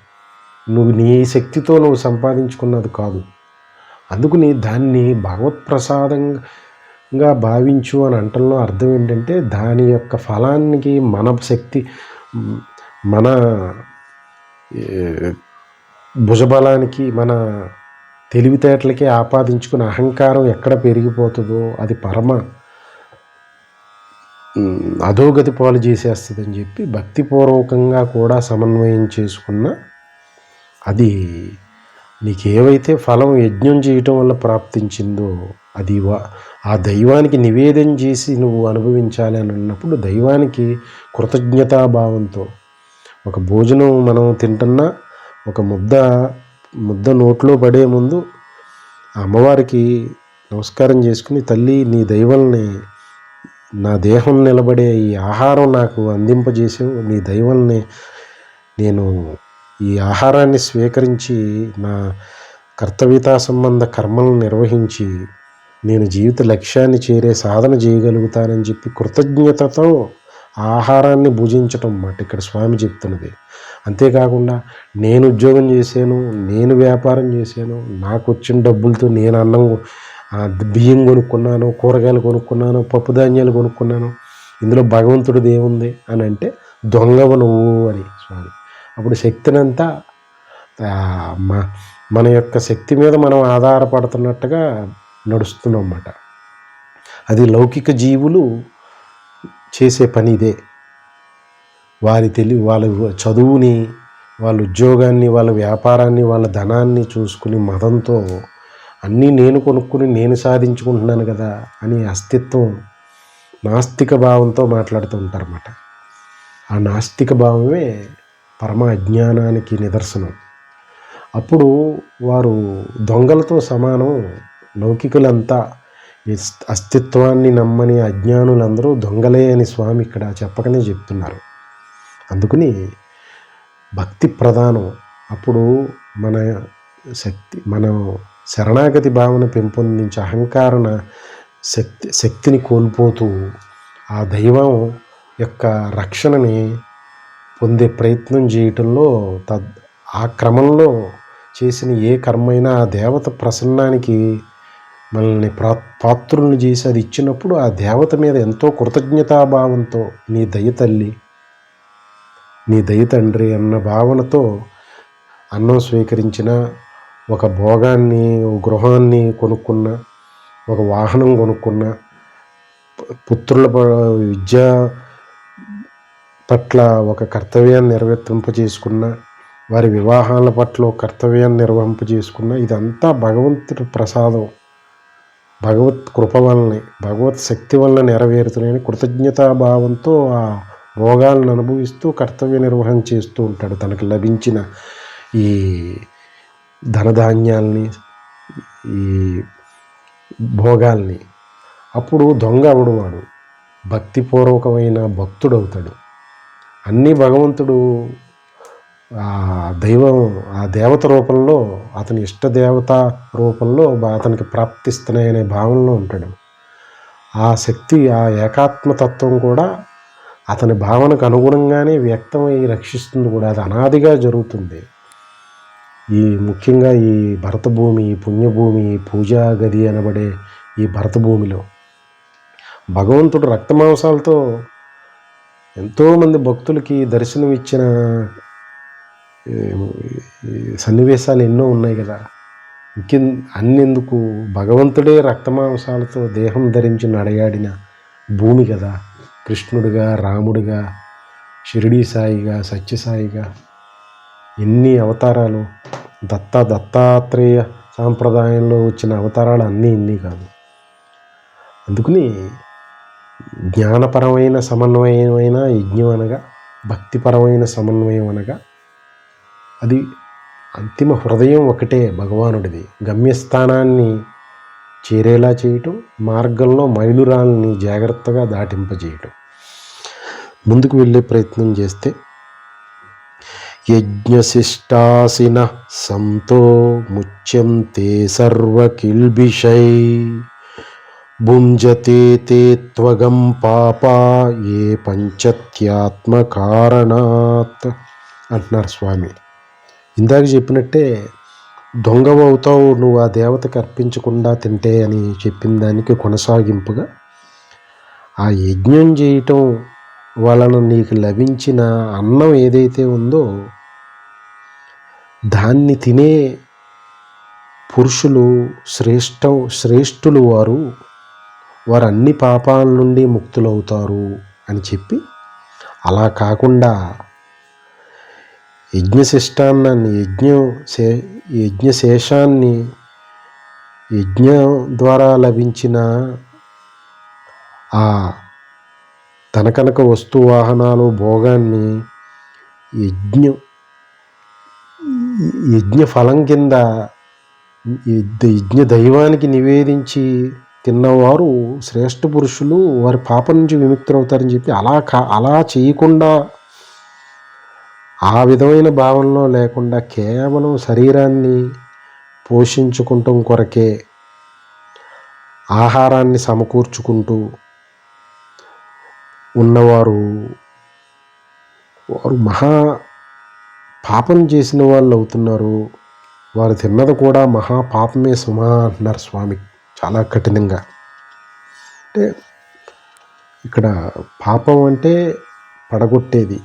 నువ్వు నీ శక్తితో నువ్వు సంపాదించుకున్నది కాదు. అందుకని దాన్ని భగవత్ ప్రసాదంగా భావించు అని అంటల్లో అర్థం ఏంటంటే దాని యొక్క ఫలానికి మన శక్తి, మన భుజబలానికి, మన తెలివితేటలకి ఆపాదించుకున్న అహంకారం ఎక్కడ పెరిగిపోతుందో అది పరమ అధోగతి పాలు చేసేస్తుందని చెప్పి భక్తిపూర్వకంగా కూడా సమన్వయం చేసుకున్న అది నీకు ఏవైతే ఫలం యజ్ఞం చేయటం వల్ల ప్రాప్తించిందో అది ఆ దైవానికి నివేదన చేసి నువ్వు అనుభవించాలి అని అన్నప్పుడు దైవానికి కృతజ్ఞతాభావంతో ఒక భోజనం మనం తింటున్నా ఒక ముద్ద నోట్లో పడే ముందు అమ్మవారికి నమస్కారం చేసుకుని, తల్లి నీ దైవాల్ని నా దేహం నిలబడే ఈ ఆహారం నాకు అందింపజేసావు, నీ దైవాల్ని నేను ఈ ఆహారాన్ని స్వీకరించి నా కర్తవ్యతా సంబంధ కర్మలను నిర్వహించి నేను జీవిత లక్ష్యాన్ని చేరే సాధన చేయగలుగుతానని చెప్పి కృతజ్ఞతతో ఆహారాన్ని భుజించటం అన్నమాట ఇక్కడ స్వామి చెప్తున్నది. అంతేకాకుండా నేను ఉద్యోగం చేశాను, నేను వ్యాపారం చేశాను, నాకు వచ్చిన డబ్బులతో నేను బియ్యం కొనుక్కున్నాను, కూరగాయలు కొనుక్కున్నాను, పప్పు ధాన్యాలు కొనుక్కున్నాను, ఇందులో భగవంతుడిది ఏముంది అని అంటే దొంగవ నువ్వు అని స్వామి. అప్పుడు శక్తినంతా మన యొక్క శక్తి మీద మనం ఆధారపడుతున్నట్టుగా నడుస్తున్నాం అన్నమాట. అది లౌకిక జీవులు చేసే పని ఇదే. వాళ్ళ చదువుని, వాళ్ళ ఉద్యోగాన్ని, వాళ్ళ వ్యాపారాన్ని, వాళ్ళ ధనాన్ని చూసుకుని మతంతో అన్నీ నేను కొనుక్కుని నేను సాధించుకుంటున్నాను కదా అని అస్తిత్వం నాస్తిక భావంతో మాట్లాడుతూ ఉంటారన్నమాట. ఆ నాస్తిక భావమే పరమ అజ్ఞానానికి నిదర్శనం. అప్పుడు వారు దొంగలతో సమానం. లౌకికులంతా అస్తిత్వాన్ని నమ్మని అజ్ఞానులందరూ దొంగలే అని స్వామి ఇక్కడ చెప్పకనే చెప్తున్నారు. అందుకని భక్తి ప్రధానం. అప్పుడు మన శరణాగతి భావన పెంపొందించి అహంకారణ శక్తిని కోల్పోతూ ఆ దైవం యొక్క రక్షణని పొందే ప్రయత్నం చేయటంలో ఆ క్రమంలో చేసిన ఏ కర్మైనా ఆ దేవత ప్రసన్నానికి మనల్ని పాత్రుల్ని చేసి అది ఇచ్చినప్పుడు ఆ దేవత మీద ఎంతో కృతజ్ఞతాభావంతో నీ దయ తల్లి, నీ దయ తండ్రి అన్న భావనతో అన్నం స్వీకరించిన, ఒక భోగాన్ని, గృహాన్ని కొనుక్కున్న, ఒక వాహనం కొనుక్కున్న, పుత్రుల విద్య పట్ల ఒక కర్తవ్యాన్ని నిర్వర్తింపజేసుకున్న, వారి వివాహాల పట్ల కర్తవ్యాన్ని నిర్వహింపజేసుకున్న, ఇదంతా భగవంతుడి ప్రసాదం, భగవత్ కృప వలనే, భగవత్ శక్తి వలన నెరవేరుతున్నాయని కృతజ్ఞతాభావంతో ఆ భోగాలను అనుభవిస్తూ కర్తవ్య నిర్వహణ చేస్తూ ఉంటాడు తనకు లభించిన ఈ ధనధాన్యాల్ని, ఈ భోగాల్ని. అప్పుడు దొంగ అవడు, వాడు భక్తిపూర్వకమైన భక్తుడు అవుతాడు. అన్నీ భగవంతుడు దైవం ఆ దేవత రూపంలో, అతని ఇష్టదేవత రూపంలో అతనికి ప్రాప్తిస్తున్నాయనే భావనలో ఉంటాడు. ఆ శక్తి, ఆ ఏకాత్మతత్వం కూడా అతని భావనకు అనుగుణంగానే వ్యక్తమై రక్షిస్తుంది కూడా. అది అనాదిగా జరుగుతుంది. ముఖ్యంగా ఈ భరతభూమి, ఈ పుణ్యభూమి, పూజా గది అనబడే ఈ భరతభూమిలో భగవంతుడు రక్తమాంసాలతో ఎంతోమంది భక్తులకి దర్శనమిచ్చిన సన్నివేశాలు ఎన్నో ఉన్నాయి కదా. అన్నెందుకు, భగవంతుడే రక్తమాంసాలతో దేహం ధరించి నడయాడిన భూమి కదా. కృష్ణుడిగా, రాముడిగా, షిరిడీ సాయిగా, సత్యసాయిగా ఎన్ని అవతారాలు. దత్తాత్రేయ సాంప్రదాయంలో వచ్చిన అవతారాలు అన్నీ ఇన్ని కాదు. అందుకని జ్ఞానపరమైన సమన్వయమైన యజ్ఞం అనగా, భక్తిపరమైన సమన్వయం అనగా అది అంతిమ హృదయం ఒకటే భగవానుడిది. గమ్యస్థానాన్ని చేరేలా చేయటం, మార్గంలో మైలురాల్ని జాగ్రత్తగా దాటింపజేయటం, ముందుకు వెళ్ళే ప్రయత్నం చేస్తే యజ్ఞశిష్టాసిన సంతో ముచ్యంతే సర్వకిల్బిషై భుంజతే తే త్వగం పాపా ఏ పంచత్యాత్మకారణాత్ అంటున్నారు స్వామి. ఇందాక చెప్పినట్టే దొంగవవుతావు నువ్వు ఆ దేవతకి అర్పించకుండా తింటే అని చెప్పిన దానికి కొనసాగింపుగా ఆ యజ్ఞం చేయటం వలన నీకు లభించిన అన్నం ఏదైతే ఉందో దాన్ని తినే పురుషులు శ్రేష్ఠులు వారు అన్ని పాపాల నుండి ముక్తులవుతారు అని చెప్పి, అలా కాకుండా యజ్ఞశిష్టాన్నాన్ని యజ్ఞశేషాన్ని యజ్ఞం ద్వారా లభించిన ఆ తనకనక వస్తు వాహనాలు భోగాన్ని యజ్ఞ ఫలం కింద యజ్ఞ దైవానికి నివేదించి తిన్నవారు శ్రేష్ఠ పురుషులు, వారి పాపం నుంచి విముక్తులవుతారని చెప్పి అలా చేయకుండా, ఆ విధమైన భావనలో లేకుండా కేవలం శరీరాన్ని పోషించుకుంటాం కొరకే ఆహారాన్ని సమకూర్చుకుంటూ ఉన్నవారు మహా పాపం చేసిన వాళ్ళు అవుతున్నారు. వారు తిన్నది కూడా మహా పాపమే సుమా అంటున్నారు స్వామి చాలా కఠినంగా. అంటే ఇక్కడ పాపం అంటే పడగొట్టేది,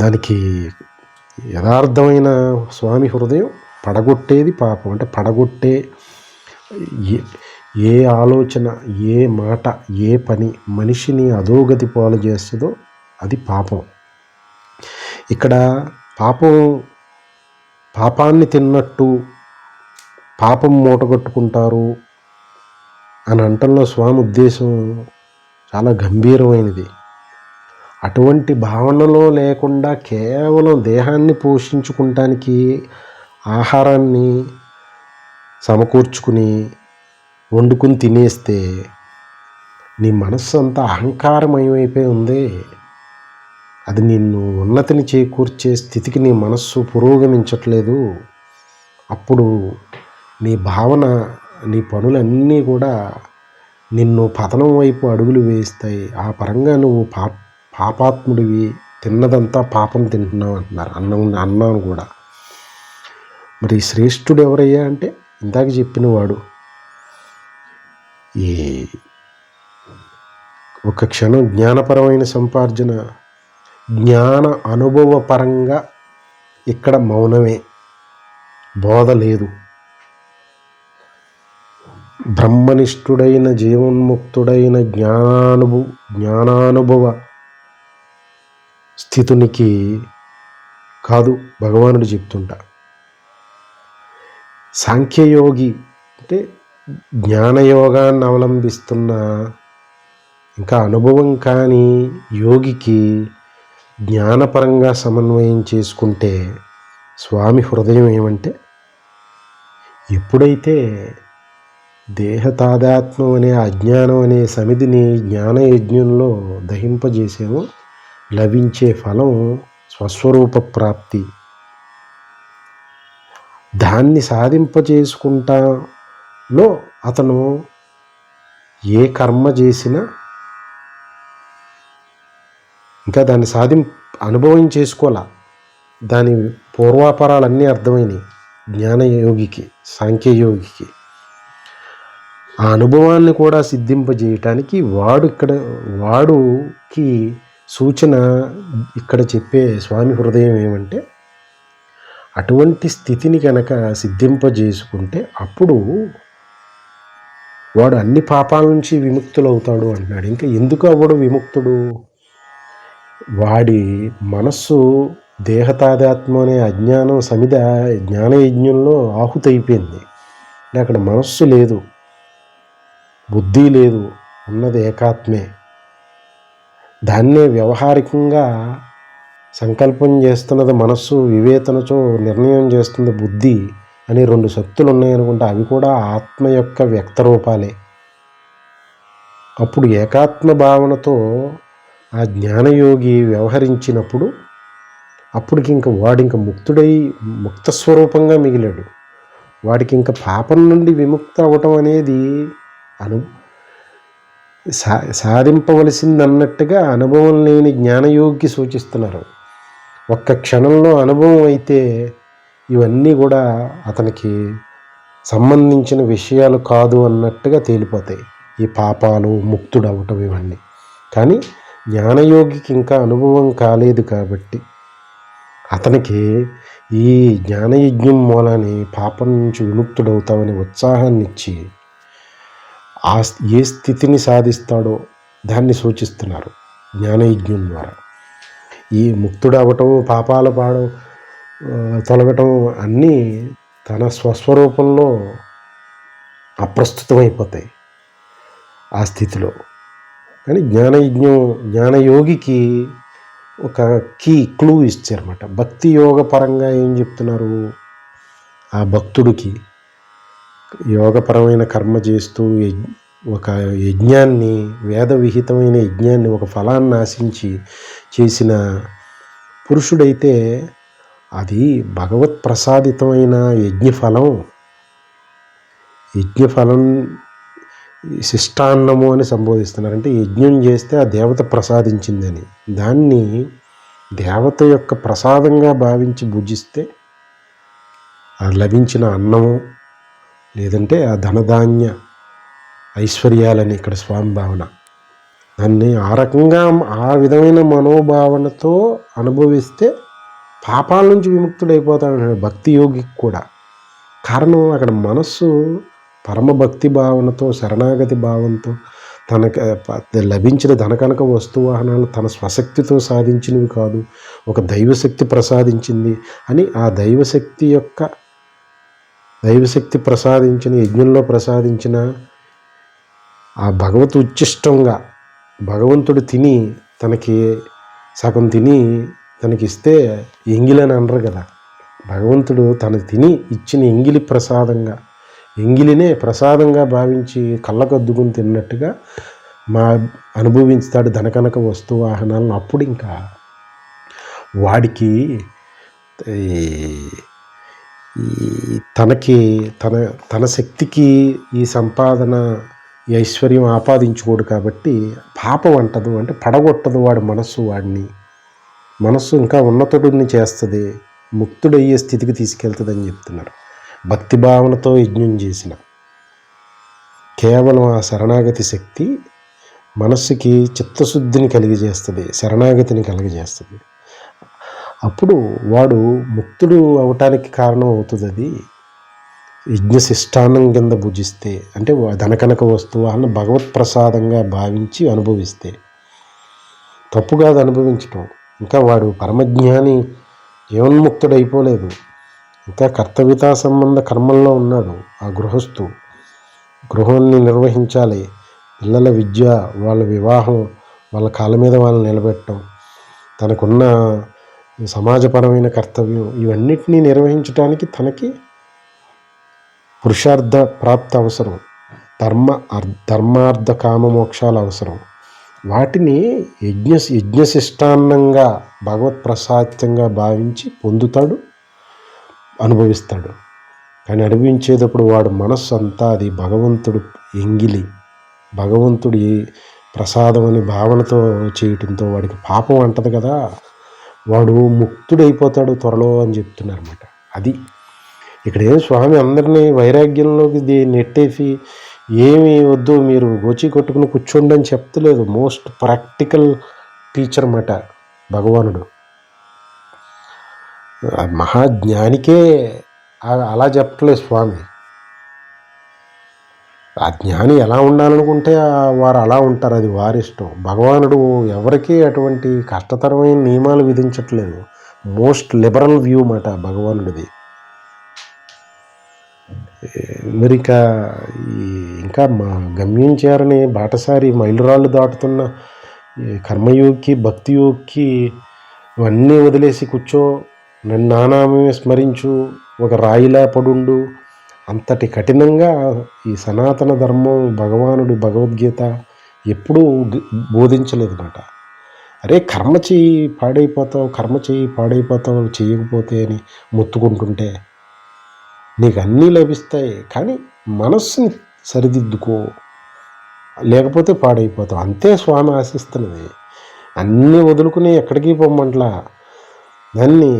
దానికి యథార్థమైన స్వామి హృదయం పడగొట్టేది పాపం. అంటే పడగొట్టే ఏ ఆలోచన, ఏ మాట, ఏ పని మనిషిని అధోగతి పాలు చేస్తుందో అది పాపం. ఇక్కడ పాపాన్ని తిన్నట్టు పాపం మూటగట్టుకుంటారు అని అంటంలో స్వామి ఉద్దేశం చాలా గంభీరమైనది. అటువంటి భావనలో లేకుండా కేవలం దేహాన్ని పోషించుకుంటానికి ఆహారాన్ని సమకూర్చుకుని వండుకుని తినేస్తే నీ మనస్సు అంతా అహంకారమయమైపోయి ఉంది. అది నిన్ను ఉన్నతిని చేకూర్చే స్థితికి నీ మనస్సు పురోగమించట్లేదు. అప్పుడు నీ భావన, నీ పనులన్నీ కూడా నిన్ను పతనం వైపు అడుగులు వేస్తాయి. ఆ పరంగా నువ్వు పాపాత్ముడివి, తిన్నదంతా పాపం తింటున్నావు అంటున్నారు. అన్నాను కూడా. మరి శ్రేష్ఠుడు ఎవరయ్యా అంటే ఇందాక చెప్పిన వాడు. ఈ ఒక క్షణం జ్ఞానపరమైన సంపార్జన, జ్ఞాన అనుభవపరంగా ఇక్కడ మౌనమే, బోధ లేదు. బ్రహ్మనిష్ఠుడైన జీవన్ముక్తుడైన జ్ఞానానుభవ స్థితునికి కాదు భగవానుడు చెప్తుంటా. సాంఖ్యయోగి అంటే జ్ఞానయోగాన్ని అవలంబిస్తున్న ఇంకా అనుభవం కాని యోగికి జ్ఞానపరంగా సమన్వయం చేసుకుంటే స్వామి హృదయం ఏమంటే, ఎప్పుడైతే దేహతాదాత్మ్యం అనే అజ్ఞానం అనే సమిధిని జ్ఞానయజ్ఞంలో దహింపజేసేమో లభించే ఫలం స్వస్వరూప ప్రాప్తి. దాన్ని సాధింపజేసుకుంటాలో అతను ఏ కర్మ చేసినా ఇంకా దాన్ని అనుభవం చేసుకోవాలా. దాని పూర్వాపరాలన్నీ అర్థమైనాయి జ్ఞానయోగికి, సాంఖ్యయోగికి. ఆ అనుభవాన్ని కూడా సిద్ధింపజేయటానికి వాడుకి సూచన ఇక్కడ చెప్పే స్వామి హృదయం ఏమంటే, అటువంటి స్థితిని కనుక సిద్ధింపజేసుకుంటే అప్పుడు వాడు అన్ని పాపాల నుంచి విముక్తులవుతాడు అంటున్నాడు. ఇంకా ఎందుకు అవ్వడు విముక్తుడు? వాడి మనస్సు దేహతాదాత్మ అనే అజ్ఞానం సమిద జ్ఞానయజ్ఞంలో ఆహుతైపోయింది. అక్కడ మనస్సు లేదు, బుద్ధి లేదు, ఉన్నది ఏకాత్మే. దాన్నే వ్యవహారికంగా సంకల్పం చేస్తున్నది మనస్సు, వివేచనతో నిర్ణయం చేస్తున్న బుద్ధి అని 2 శక్తులు ఉన్నాయనుకుంటే అవి కూడా ఆత్మ యొక్క వ్యక్త రూపాలే. అప్పుడు ఏకాత్మ భావనతో ఆ జ్ఞానయోగి వ్యవహరించినప్పుడు అప్పటికి ఇంక వాడింక ముక్తుడై ముక్తస్వరూపంగా మిగిలాడు. వాడికి ఇంకా పాపం నుండి విముక్త అవ్వటం అనేది సాధింపవలసిందన్నట్టుగా అనుభవం లేని జ్ఞానయోగి సూచిస్తున్నారు. ఒక్క క్షణంలో అనుభవం అయితే ఇవన్నీ కూడా అతనికి సంబంధించిన విషయాలు కాదు అన్నట్టుగా తేలిపోతాయి. ఈ పాపాలు, ముక్తుడు అవ్వటం ఇవన్నీ. కానీ జ్ఞానయోగికి ఇంకా అనుభవం కాలేదు కాబట్టి అతనికి ఈ జ్ఞానయజ్ఞం మూలాన్ని పాపం నుంచి విముక్తుడవుతామని ఉత్సాహాన్ని ఇచ్చి ఏ స్థితిని సాధిస్తాడో దాన్ని సూచిస్తున్నారు జ్ఞానయజ్ఞం ద్వారా. ఈ ముక్తుడు అవ్వటం, పాపాలు తొలగటం అన్నీ తన స్వస్వరూపంలో అప్రస్తుతమైపోతాయి ఆ స్థితిలో. కానీ జ్ఞానయోగికి ఒక క్లూ ఇచ్చారన్నమాట. భక్తి యోగ పరంగా ఏం చెప్తున్నారు? ఆ భక్తుడికి యోగపరమైన కర్మ చేస్తూ ఒక యజ్ఞాన్ని, వేద విహితమైన యజ్ఞాన్ని, ఒక ఫలాన్ని ఆశించి చేసిన పురుషుడైతే అది భగవత్ ప్రసాదితమైన యజ్ఞఫలం శిష్టాన్నము అని సంబోధిస్తున్నారు. అంటే యజ్ఞం చేస్తే ఆ దేవత ప్రసాదించిందని, దాన్ని దేవత యొక్క ప్రసాదంగా భావించి భుజిస్తే ఆ లభించిన అన్నము, లేదంటే ఆ ధనధాన్య ఐశ్వర్యాలని ఇక్కడ స్వామి భావన, దాన్ని ఆ విధమైన మనోభావనతో అనుభవిస్తే పాపాల నుంచి విముక్తుడైపోతాడు భక్తి యోగికి కూడా. కారణం అక్కడ మనస్సు పరమభక్తి భావనతో, శరణాగతి భావంతో తనకు లభించిన ధనకనక వస్తువాహనాలు తన స్వశక్తితో సాధించినవి కాదు, ఒక దైవశక్తి ప్రసాదించింది అని ఆ దైవశక్తి ప్రసాదించిన యజ్ఞంలో ప్రసాదించిన ఆ భగవత్ ఉచ్చిష్టంగా భగవంతుడు తిని తనకి సగం తిని తనకిస్తే ఎంగిలని అనరు కదా. భగవంతుడు తను తిని ఇచ్చిన ఎంగిలినే ప్రసాదంగా భావించి కళ్ళకద్దుకుని తిన్నట్టుగా అనుభవిస్తాడు ధనకనక వస్తువాహనాలను. అప్పుడు ఇంకా వాడికి తన శక్తికి ఈ సంపాదన, ఈ ఐశ్వర్యం ఆపాదించుకోడు కాబట్టి పాపం అంటదు, అంటే పడగొట్టదు వాడి మనస్సు ఇంకా ఉన్నతుడిని చేస్తుంది, ముక్తుడయ్యే స్థితికి తీసుకెళ్తుందని చెప్తున్నారు. భక్తి భావనతో యజ్ఞం చేసిన కేవలం ఆ శరణాగతి శక్తి మనస్సుకి చిత్తశుద్ధిని కలిగజేస్తుంది, శరణాగతిని కలిగజేస్తుంది. అప్పుడు వాడు ముక్తుడు అవటానికి కారణం అవుతుంది. అది యజ్ఞశిష్టాన్నం కింద భుజిస్తే, అంటే ధనకనక వస్తువులను భగవత్ ప్రసాదంగా భావించి అనుభవిస్తే. తప్పు కాదు అనుభవించటం. ఇంకా వాడు పరమజ్ఞాని, జీవన్ముక్తుడైపోలేదు, ఇంకా కర్తవ్యతా సంబంధ కర్మల్లో ఉన్నాడు. ఆ గృహాన్ని నిర్వహించాలి, పిల్లల విద్య, వాళ్ళ వివాహం, వాళ్ళ కాళ్ళ మీద వాళ్ళని నిలబెట్టడం, తనకున్న సమాజపరమైన కర్తవ్యం, ఇవన్నిటినీ నిర్వహించడానికి తనకి పురుషార్థ ప్రాప్తి అవసరం, ధర్మార్థ కామ మోక్షాలు అవసరం. వాటిని యజ్ఞశిష్టాన్నంగా భగవత్ ప్రసాద్యంగా భావించి పొందుతాడు, అనుభవిస్తాడు. కానీ అనుభవించేటప్పుడు వాడు మనస్సు అంతా అది భగవంతుడి ప్రసాదం అని భావనతో చేయటంతో వాడికి పాపం అంటది కదా, వాడు ముక్తుడైపోతాడు త్వరలో అని చెప్తున్నారన్నమాట. అది ఇక్కడ స్వామి అందరినీ వైరాగ్యంలోకి నెట్టేసి ఏమీ వద్దు మీరు గోచి కొట్టుకుని కూర్చోండి అని చెప్తలేదు. మోస్ట్ ప్రాక్టికల్ టీచర్ అన్నమాట భగవానుడు. మహాజ్ఞానికే అలా చెప్పట్లేదు స్వామి. ఆ జ్ఞాని ఎలా ఉండాలనుకుంటే వారు అలా ఉంటారు, అది వారి ఇష్టం. భగవానుడు ఎవరికీ అటువంటి కష్టతరమైన నియమాలు విధించట్లేదు. మోస్ట్ లిబరల్ వ్యూ మాట భగవానుడిది. మరి ఇంకా మా గమ్యం చేరని బాటసారి మైలురాళ్ళు దాటుతున్న కర్మయోగికి భక్తియోగికి ఇవన్నీ వదిలేసి కూర్చో, నన్ను నానామే స్మరించు, ఒక రాయిలా పడుండు, అంతటి కఠినంగా ఈ సనాతన ధర్మం భగవానుడి భగవద్గీత ఎప్పుడూ బోధించలేదు మాట. అరే కర్మ చెయ్యి పాడైపోతావు, కర్మ చెయ్యి పాడైపోతావు, చేయకపోతే అని మొత్తుకుంటుంటే నీకు అన్నీ లభిస్తాయి, కానీ మనస్సుని సరిదిద్దుకో, లేకపోతే పాడైపోతావు, అంతే స్వామి ఆశిస్తున్నది. అన్నీ వదులుకుని ఎక్కడికి పొమ్మంట్లా, దాన్ని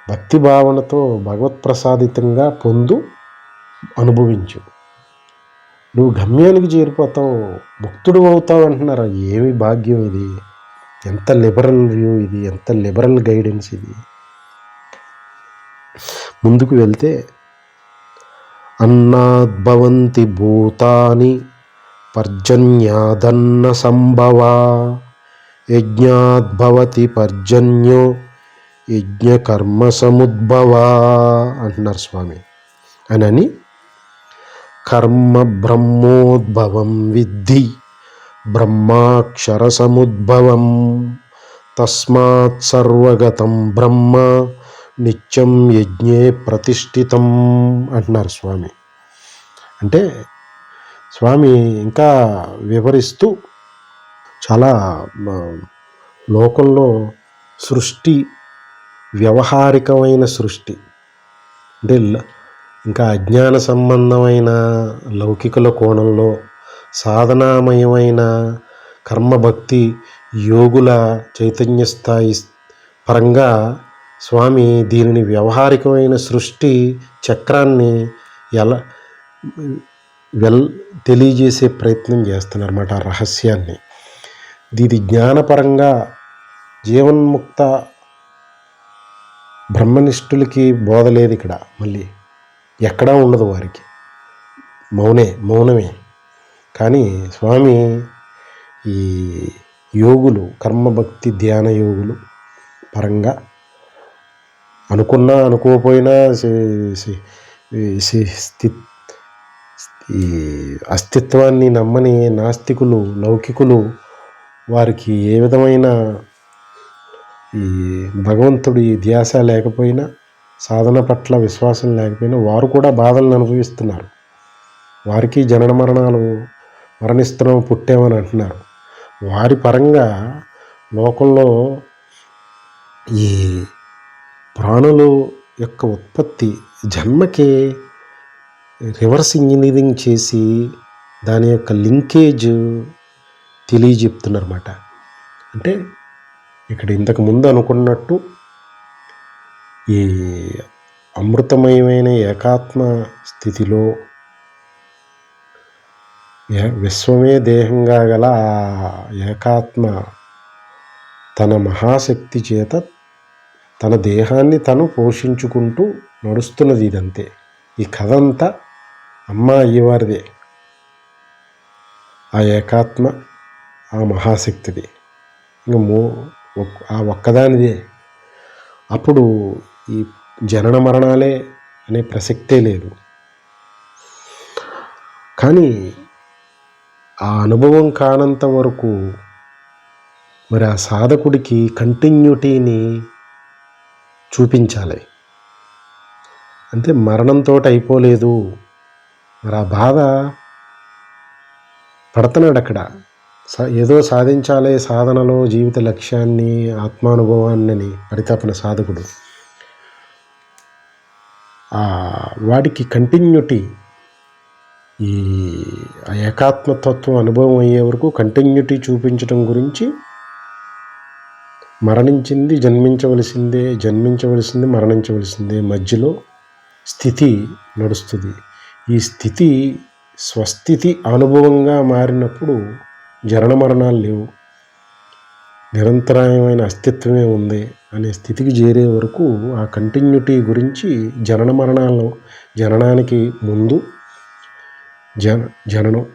భక్తి భావనతో భగవత్ప్రసాదితంగా పొందు, అనుభవించు, నువ్వు గమ్యానికి చేరిపోతావు, ముక్తుడు అవుతావు అంటున్నారు. ఏమి భాగ్యం ఇది! ఎంత లిబరల్ వ్యూ ఇది! ఎంత లిబరల్ గైడెన్స్ ఇది! ముందుకు వెళ్తే అన్నాద్భవంతి భూతాని పర్జన్యాదన్న సంభవ యజ్ఞాద్భవతి పర్జన్యో యజ్ఞకర్మ సముద్భవ అంటున్నారు స్వామి. అని కర్మ బ్రహ్మోద్భవం విద్ధి బ్రహ్మాక్షర సముద్భవం తస్మాత్ సర్వగతం బ్రహ్మ నిత్యం యజ్ఞే ప్రతిష్ఠితం అంటున్నారు స్వామి. అంటే స్వామి ఇంకా వివరిస్తూ చాలా లోకంలో సృష్టి వ్యవహారికమైన సృష్టి, అంటే ఇంకా అజ్ఞాన సంబంధమైన లౌకికుల కోణంలో సాధనామయమైన కర్మభక్తి యోగుల చైతన్య స్థాయి పరంగా స్వామి దీనిని వ్యవహారికమైన సృష్టి చక్రాన్ని ఎలా తెలియజేసే ప్రయత్నం చేస్తున్నారన్నమాట. ఆ రహస్యాన్ని ఇది జ్ఞానపరంగా జీవన్ముక్త బ్రహ్మనిష్ఠులకి బోధ లేదు ఇక్కడ, మళ్ళీ ఎక్కడా ఉండదు వారికి, మౌనమే. కానీ స్వామి ఈ యోగులు కర్మభక్తి ధ్యాన యోగులు పరంగా అనుకున్నా అనుకోకపోయినా ఈ అస్తిత్వాన్ని నమ్మని నాస్తికులు లౌకికులు వారికి ఏ విధమైన ఈ భగవంతుడి ధ్యాస లేకపోయినా సాధన పట్ల విశ్వాసం లేకపోయినా వారు కూడా బాధలను అనుభవిస్తున్నారు. వారికి జనన మరణాలు, మరణిస్తున్నాం పుట్టామని అంటున్నారు. వారి పరంగా లోకంలో ఈ ప్రాణుల యొక్క ఉత్పత్తి జన్మకి రివర్స్ ఇంజనీరింగ్ చేసి దాని యొక్క లింకేజ్ తెలియజెప్తున్నారన్నమాట. అంటే ఇక్కడ ఇంతకుముందు అనుకున్నట్టు ఈ అమృతమయమైన ఏకాత్మ స్థితిలో విశ్వమే దేహంగా గల ఏకాత్మ తన మహాశక్తి చేత తన దేహాన్ని తను పోషించుకుంటూ నడుస్తున్నది. ఇదంతే, ఈ కథ అంతా అమ్మ అయ్యేవారిదే, ఆ ఏకాత్మ ఆ మహాశక్తిది, ఇంకా ఆ ఒక్కదానిదే. అప్పుడు ఈ జనన మరణాలే అనే ప్రసక్తే లేదు. కానీ ఆ అనుభవం కానంత వరకు మరి ఆ సాధకుడికి కంటిన్యూటీని చూపించాలి. అంటే మరణంతో అయిపోలేదు, మరి ఆ బాధ పడుతున్నాడు అక్కడ. ఏదో సాధించాలి సాధనలో జీవిత లక్ష్యాన్ని ఆత్మానుభవాన్ని పరితపన సాధకుడు. వాడికి కంటిన్యూటీ, ఈ ఏకాత్మతత్వం అనుభవం అయ్యే వరకు కంటిన్యూటీ చూపించడం గురించి, మరణించింది జన్మించవలసిందే మరణించవలసిందే, మధ్యలో స్థితి నడుస్తుంది. ఈ స్థితి స్వస్థితి అనుభవంగా మారినప్పుడు జనన మరణాలు లేవు. నిరంతరాయమైన అస్తిత్వమే ఉంది అనే స్థితికి చేరే వరకు ఆ కంటిన్యూటీ గురించి జనన మరణాలను, జననానికి ముందు, జననం,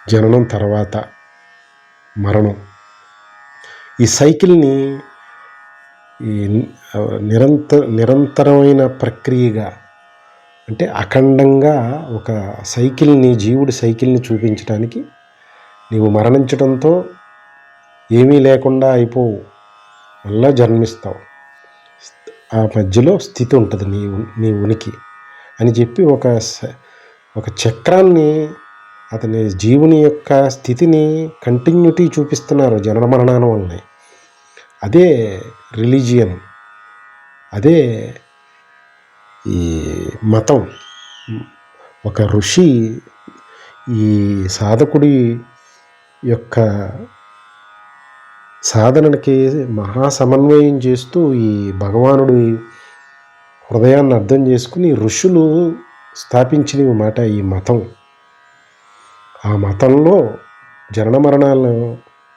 జననం తర్వాత మరణం, ఈ సైకిల్ని ఈ నిరంతరమైన ప్రక్రియగా, అంటే అఖండంగా ఒక సైకిల్ని, జీవుడి సైకిల్ని చూపించడానికి నీవు మరణించడంతో ఏమీ లేకుండా అయిపోవు, మళ్ళా జన్మిస్తావు, ఆ మధ్యలో స్థితి ఉంటుంది నీ ఉనికి అని చెప్పి ఒక చక్రాన్ని, అతని జీవుని యొక్క స్థితిని కంటిన్యూటీ చూపిస్తున్నారు జనన మరణాల వల్లనే. అదే రిలీజియన్, అదే ఈ మతం. ఒక ఋషి ఈ సాధకుడి యొక్క సాధనకి మహాసమన్వయం చేస్తూ ఈ భగవానుడి హృదయాన్ని అర్థం చేసుకుని ఋషులు స్థాపించిన మాట ఈ మతం. ఆ మతంలో జనన మరణాలను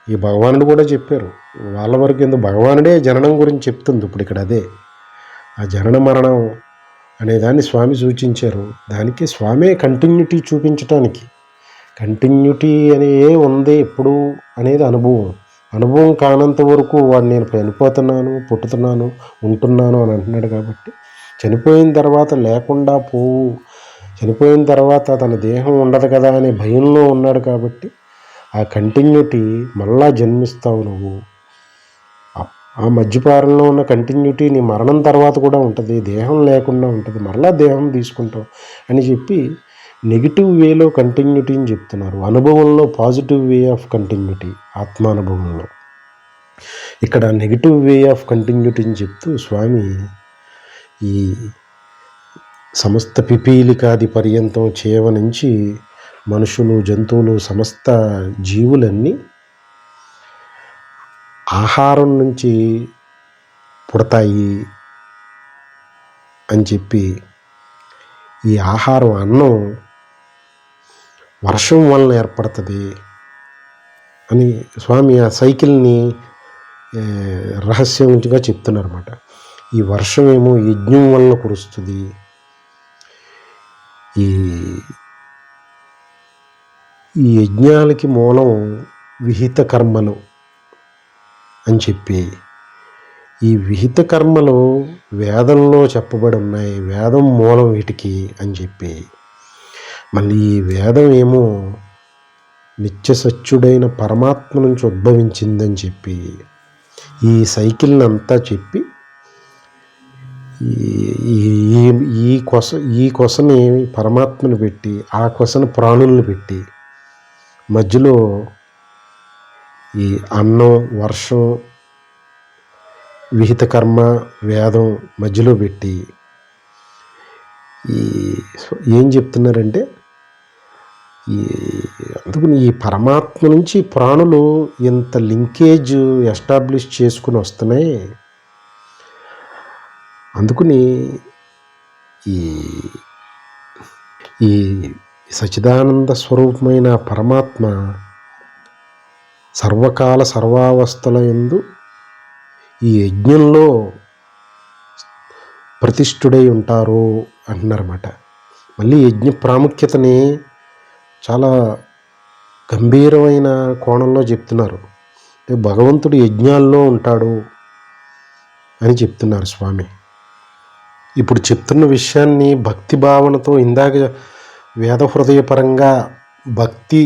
ఈ భగవానుడు కూడా చెప్పారు. వాళ్ళ వరకు ఎందుకు, భగవానుడే జననం గురించి చెప్తుంది ఇప్పుడు ఇక్కడ. అదే ఆ జనన మరణం అనేదాన్ని స్వామి సూచించారు. దానికి స్వామే కంటిన్యూటీ చూపించటానికి, కంటిన్యూటీ అనే ఉంది ఎప్పుడు అనేది అనుభవం కానంత వరకు వాడు నేను చనిపోతున్నాను, పుట్టుతున్నాను, ఉంటున్నాను అని అంటున్నాడు. కాబట్టి చనిపోయిన తర్వాత లేకుండా పోవు, చనిపోయిన తర్వాత తన దేహం ఉండదు కదా అనే భయంలో ఉన్నాడు. కాబట్టి ఆ కంటిన్యూటీ, మళ్ళా జన్మిస్తావు నువ్వు, ఆ మధ్యపారంలో ఉన్న కంటిన్యూటీ నీ మరణం తర్వాత కూడా ఉంటుంది, దేహం లేకుండా ఉంటుంది, మరలా దేహం తీసుకుంటావు అని చెప్పి నెగిటివ్ వేలో కంటిన్యూటీని చెప్తున్నారు. అనుభవంలో పాజిటివ్ వే ఆఫ్ కంటిన్యూటీ, ఆత్మానుభవంలో. ఇక్కడ నెగిటివ్ వే ఆఫ్ కంటిన్యూటీని చెప్తూ స్వామి ఈ సమస్త పిపీలికాది పర్యంతం చేవ నుంచి మనుషులు, జంతువులు, సమస్త జీవులన్నీ ఆహారం నుంచి పుడతాయి అని చెప్పి, ఈ ఆహారం, అన్నం వర్షం వలన ఏర్పడుతుంది అని స్వామి ఆ సైకిల్ని రహస్యంగా చెప్తున్నారన్నమాట. ఈ వర్షం ఏమో యజ్ఞం వలన కురుస్తుంది, ఈ యజ్ఞాలకి మూలం విహిత కర్మలు అని చెప్పి, ఈ విహిత కర్మలు వేదంలో చెప్పబడి ఉన్నాయి, వేదం మూలం వీటికి అని చెప్పి, మళ్ళీ ఈ వేదం ఏమో నిత్య సత్యుడైన పరమాత్మ నుంచి ఉద్భవించిందని చెప్పి, ఈ సైకిల్ని అంతా చెప్పి ఈ కొసని పరమాత్మను పెట్టి, ఆ కొసని ప్రాణుల్ని పెట్టి, మధ్యలో ఈ అన్నం, వర్షం, విహిత కర్మ, వేదం మధ్యలో పెట్టి ఏం చెప్తున్నారంటే, అందుకని ఈ పరమాత్మ నుంచి ప్రాణులు ఇంత లింకేజ్ ఎస్టాబ్లిష్ చేసుకుని వస్తున్నాయి. అందుకని ఈ సచిదానంద స్వరూపమైన పరమాత్మ సర్వకాల సర్వావస్థల యందు ఈ యజ్ఞంలో ప్రతిష్ఠుడై ఉంటారు అంటున్నారన్నమాట. మళ్ళీ యజ్ఞ ప్రాముఖ్యతని చాలా గంభీరమైన కోణంలో చెప్తున్నారు. భగవంతుడు యజ్ఞాల్లో ఉంటాడు అని చెప్తున్నారు స్వామి. ఇప్పుడు చెప్తున్న విషయాన్ని భక్తి భావనతో, ఇందాక వేద హృదయపరంగా, భక్తి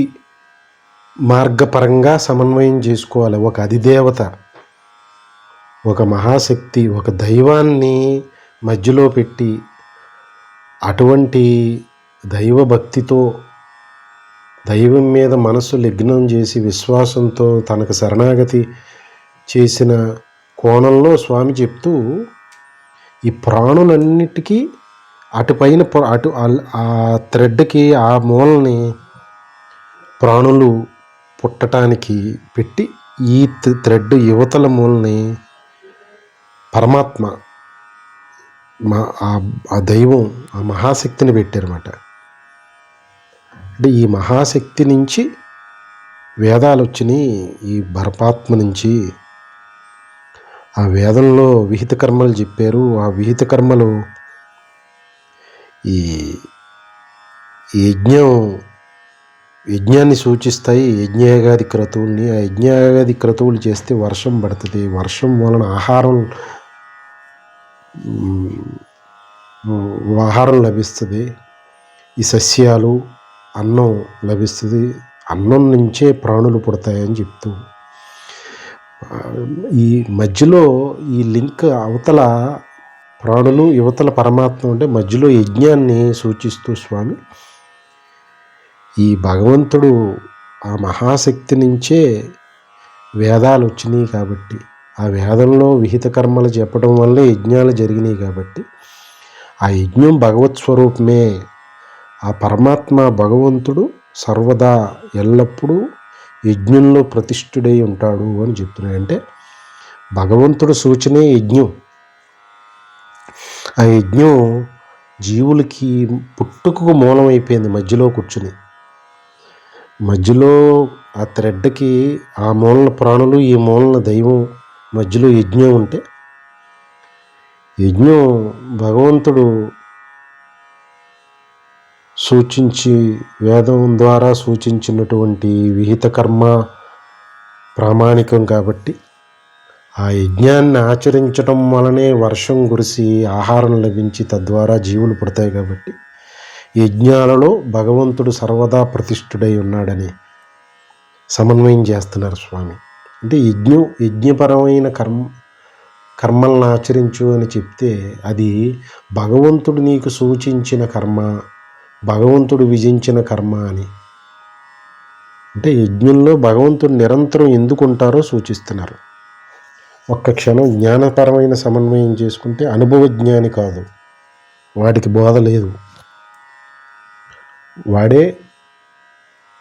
మార్గపరంగా సమన్వయం చేసుకోవాలి. ఒక అధిదేవత, ఒక మహాశక్తి, ఒక దైవాన్ని మధ్యలో పెట్టి, అటువంటి దైవభక్తితో, దైవం మీద మనసు లగ్నం చేసి విశ్వాసంతో తనకు శరణాగతి చేసిన కోణంలో స్వామి చెప్తూ, ఈ ప్రాణులన్నిటికీ అటుపైన ఆ థ్రెడ్కి, ఆ మూలని ప్రాణులు పుట్టడానికి పెట్టి, ఈ థ్రెడ్ యువతల మూలని పరమాత్మ, ఆ దైవం, ఆ మహాశక్తిని పెట్టారన్నమాట. అంటే ఈ మహాశక్తి నుంచి వేదాలు వచ్చినాయి ఈ పరమాత్మ నుంచి. ఆ వేదంలో విహిత కర్మలు చెప్పారు. ఆ విహిత కర్మలు ఈ యజ్ఞాన్ని సూచిస్తాయి, యజ్ఞయాగాది క్రతువుల్ని. ఆ యజ్ఞయాగాది క్రతువులు చేస్తే వర్షం పడుతుంది. వర్షం వలన ఆహారం లభిస్తుంది. ఈ సస్యాలు, అన్నం లభిస్తుంది. అన్నం నుంచే ప్రాణులు పుడతాయని చెప్తూ ఈ మధ్యలో ఈ లింక్ అవతల ప్రాణులు, యువతల పరమాత్మ అంటే మధ్యలో యజ్ఞాన్ని సూచిస్తూ స్వామి ఈ భగవంతుడు ఆ మహాశక్తి నుంచే వేదాలు వచ్చినాయి కాబట్టి, ఆ వేదంలో విహిత కర్మలు చెప్పడం వల్లే యజ్ఞాలు జరిగినాయి కాబట్టి ఆ యజ్ఞం భగవత్ స్వరూపమే. ఆ పరమాత్మ భగవంతుడు సర్వదా ఎల్లప్పుడూ యజ్ఞంలో ప్రతిష్ఠుడై ఉంటాడు అని చెప్తున్నాడు. అంటే భగవంతుడు సూచనే యజ్ఞం. ఆ యజ్ఞం జీవులకి పుట్టుకకు మూలమైపోయింది. మధ్యలో కూర్చుని, మధ్యలో ఆ థ్రెడ్కి ఆ మూలన ప్రాణులు, ఈ మూలన దైవం, మధ్యలో యజ్ఞం ఉంటే, యజ్ఞం భగవంతుడు సూచించి వేదం ద్వారా సూచించినటువంటి విహిత కర్మ ప్రామాణికం కాబట్టి ఆ యజ్ఞాన్ని ఆచరించడం వలనే వర్షం కురిసి ఆహారం లభించి తద్వారా జీవులు పుడతాయి. కాబట్టి యజ్ఞాలలో భగవంతుడు సర్వదా ప్రతిష్ఠుడై ఉన్నాడని సమన్వయం చేస్తున్నారు స్వామి. అంటే యజ్ఞపరమైన కర్మలను ఆచరించు అని చెప్తే అది భగవంతుడు నీకు సూచించిన కర్మ, భగవంతుడు విధించిన కర్మ అని. అంటే యజ్ఞంలో భగవంతుడు నిరంతరం ఎందుకు ఉంటారో సూచిస్తున్నారు. ఒక్క క్షణం జ్ఞానపరమైన సమన్వయం చేసుకుంటే అనుభవజ్ఞాని కాదు, వాడికి బోధ లేదు, వాడే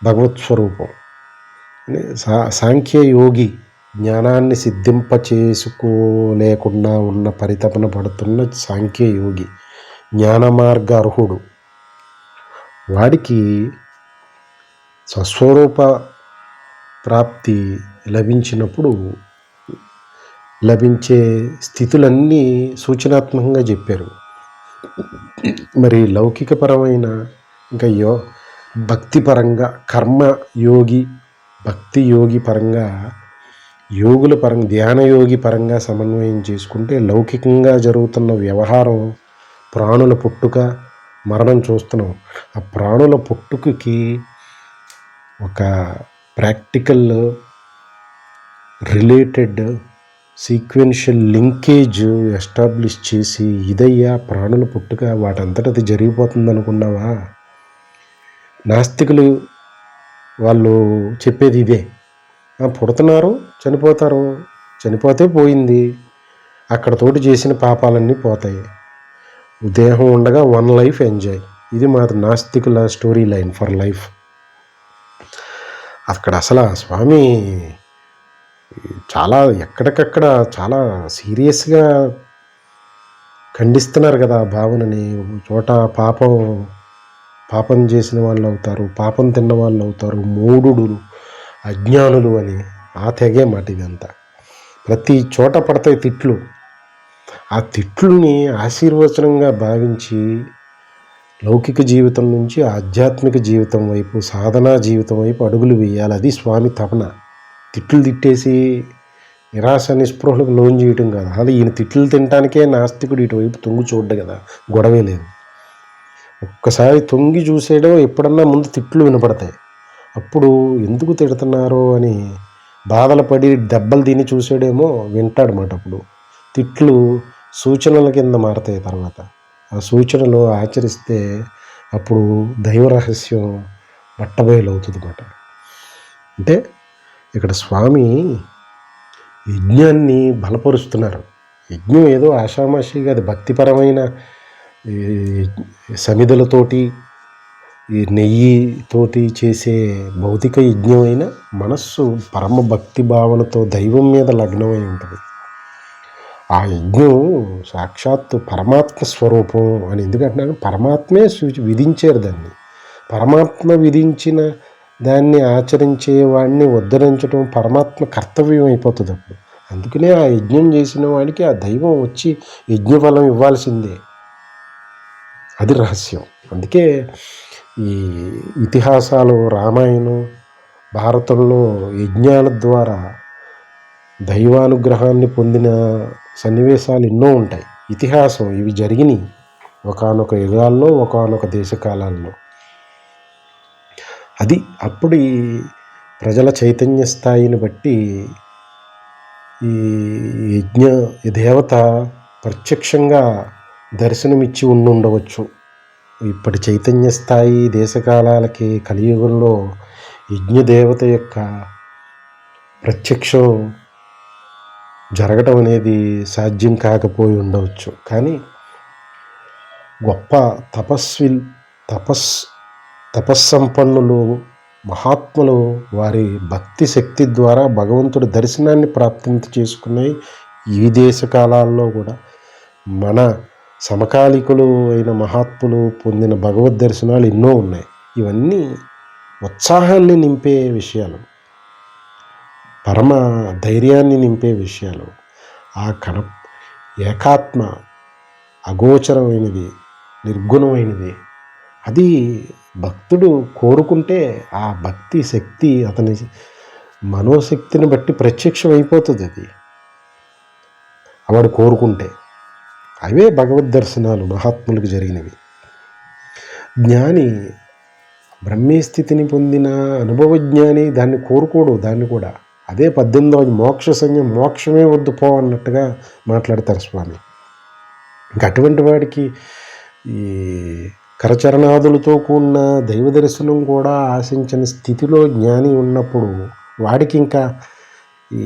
భగవత్ స్వరూపం. సాంఖ్యయోగి జ్ఞానాన్ని సిద్ధింపచేసుకోలేకుండా ఉన్న పరితపన పడుతున్న సాంఖ్యయోగి, జ్ఞాన మార్గ అర్హుడు, వాడికి స్వస్వరూప ప్రాప్తి లభించినప్పుడు లభించే స్థితులన్నీ సూచనాత్మకంగా చెప్పారు. మరి లౌకికపరమైన ఇంకా భక్తిపరంగా కర్మయోగి, భక్తి యోగి పరంగా, యోగుల పరంగా, ధ్యానయోగి పరంగా సమన్వయం చేసుకుంటే లౌకికంగా జరుగుతున్న వ్యవహారం, ప్రాణుల పుట్టుక మరణం చూస్తున్నాం. ఆ ప్రాణుల పుట్టుకకి ఒక practical related sequential linkage establish చేసి ఇదయ్యా ప్రాణుల పుట్టుక, వాటంతటది జరిగిపోతుంది అనుకున్నావా? నాస్తికులు వాళ్ళు చెప్పేది ఇదే. పుడుతున్నారు, చనిపోతారు, చనిపోతే పోయింది, అక్కడతోటి చేసిన పాపాలన్నీ పోతాయి, దేహం ఉండగా వన్ లైఫ్ ఎంజాయ్. ఇది మా నాస్తికుల స్టోరీ లైన్ ఫర్ లైఫ్. అక్కడ అసలు స్వామి చాలా ఎక్కడికక్కడ చాలా సీరియస్గా ఖండిస్తున్నారు కదా ఆ భావనని. చోట పాపం చేసిన వాళ్ళు అవుతారు, పాపం తిన్న వాళ్ళు అవుతారు, మూఢులు, అజ్ఞానులు అని ఆ తెగే మాట ఇదంతా. ప్రతి చోట పడతాయి తిట్లు. ఆ తిట్లుని ఆశీర్వచనంగా భావించి లౌకిక జీవితం నుంచి ఆధ్యాత్మిక జీవితం వైపు, సాధనా జీవితం వైపు అడుగులు వేయాలి. అది స్వామి తపన. తిట్లు తిట్టేసి నిరాశ నిస్పృహలకు లోన్ చేయటం కాదు. అలా ఈయన తిట్లు తినటానికే నాస్తికుడు ఇటువైపు తొంగి చూడ్డు కదా, గొడవే లేదు. ఒక్కసారి తొంగి చూసేయడం, ఎప్పుడన్నా ముందు తిట్లు వినపడతాయి, అప్పుడు ఎందుకు తిడుతున్నారో అని బాధలు పడి దెబ్బలు తిని చూసాడేమో వింటాడు మాట. అప్పుడు తిట్లు సూచనల కింద మారతాయి. తర్వాత ఆ సూచనలు ఆచరిస్తే అప్పుడు దైవ రహస్యం బట్టబయలవుతుంది అన్నమాట. అంటే ఇక్కడ స్వామి యజ్ఞాన్ని బలపరుస్తున్నారు. యజ్ఞం ఏదో ఆషామాషిగా, అది భక్తిపరమైన సమిధులతోటి, ఈ నెయ్యితోటి చేసే భౌతిక యజ్ఞం అయిన మనస్సు పరమ భక్తి భావనతో దైవం మీద లగ్నమై ఉంటుంది. ఆ యజ్ఞం సాక్షాత్తు పరమాత్మ స్వరూపం అని ఎందుకంటున్నాను, పరమాత్మే విధించారు దాన్ని. పరమాత్మ విధించిన దాన్ని ఆచరించే వాడిని ఉద్ధరించడం పరమాత్మ కర్తవ్యం అయిపోతుంది అప్పుడు. అందుకనే ఆ యజ్ఞం చేసిన వాడికి ఆ దైవం వచ్చి యజ్ఞఫలం ఇవ్వాల్సిందే. అది రహస్యం. అందుకే ఈ ఇతిహాసాలు, రామాయణం, భారతంలో యజ్ఞాల ద్వారా దైవానుగ్రహాన్ని పొందిన సన్నివేశాలు ఎన్నో ఉంటాయి. ఇతిహాసం ఇవి జరిగినాయి ఒకానొక యుగాల్లో, ఒకానొక దేశకాలాల్లో. అది అప్పుడు ఈ ప్రజల చైతన్య స్థాయిని బట్టి ఈ ఈ దేవత ప్రత్యక్షంగా దర్శనమిచ్చి ఉండవచ్చు. ఇప్పటి చైతన్య స్థాయి దేశకాలాలకి కలియుగంలో యజ్ఞదేవత యొక్క ప్రత్యక్షం జరగటం అనేది సాధ్యం కాకపోయి ఉండవచ్చు. కానీ గొప్ప తపస్సంపన్నులు, మహాత్ములు వారి భక్తి శక్తి ద్వారా భగవంతుడి దర్శనాన్ని ప్రాప్తి చేసుకున్నాయి. ఈ దేశ కాలాల్లో కూడా మన సమకాలికులు అయిన మహాత్ములు పొందిన భగవద్ దర్శనాలు ఎన్నో ఉన్నాయి. ఇవన్నీ ఉత్సాహాన్ని నింపే విషయాలు, పరమ ధైర్యాన్ని నింపే విషయాలు. ఆ ఏకాత్మ అగోచరమైనది, నిర్గుణమైనది. అది భక్తుడు కోరుకుంటే ఆ భక్తి శక్తి అతని మనోశక్తిని బట్టి ప్రత్యక్షం అయిపోతుంది. అది వాడు కోరుకుంటే. అవే భగవద్ దర్శనాలు మహాత్ములకు జరిగినవి. జ్ఞాని, బ్రహ్మీ స్థితిని పొందిన అనుభవజ్ఞాని దాన్ని కోరుకోడు. దాన్ని కూడా అదే 18వ మోక్ష సంజ్ఞం, మోక్షమే వద్దు పో అన్నట్టుగా మాట్లాడతారు స్వామి. ఇంక అటువంటి వాడికి ఈ కరచరణాదులతో కూడిన దైవ దర్శనం కూడా ఆశించని స్థితిలో జ్ఞాని ఉన్నప్పుడు వాడికి ఇంకా ఈ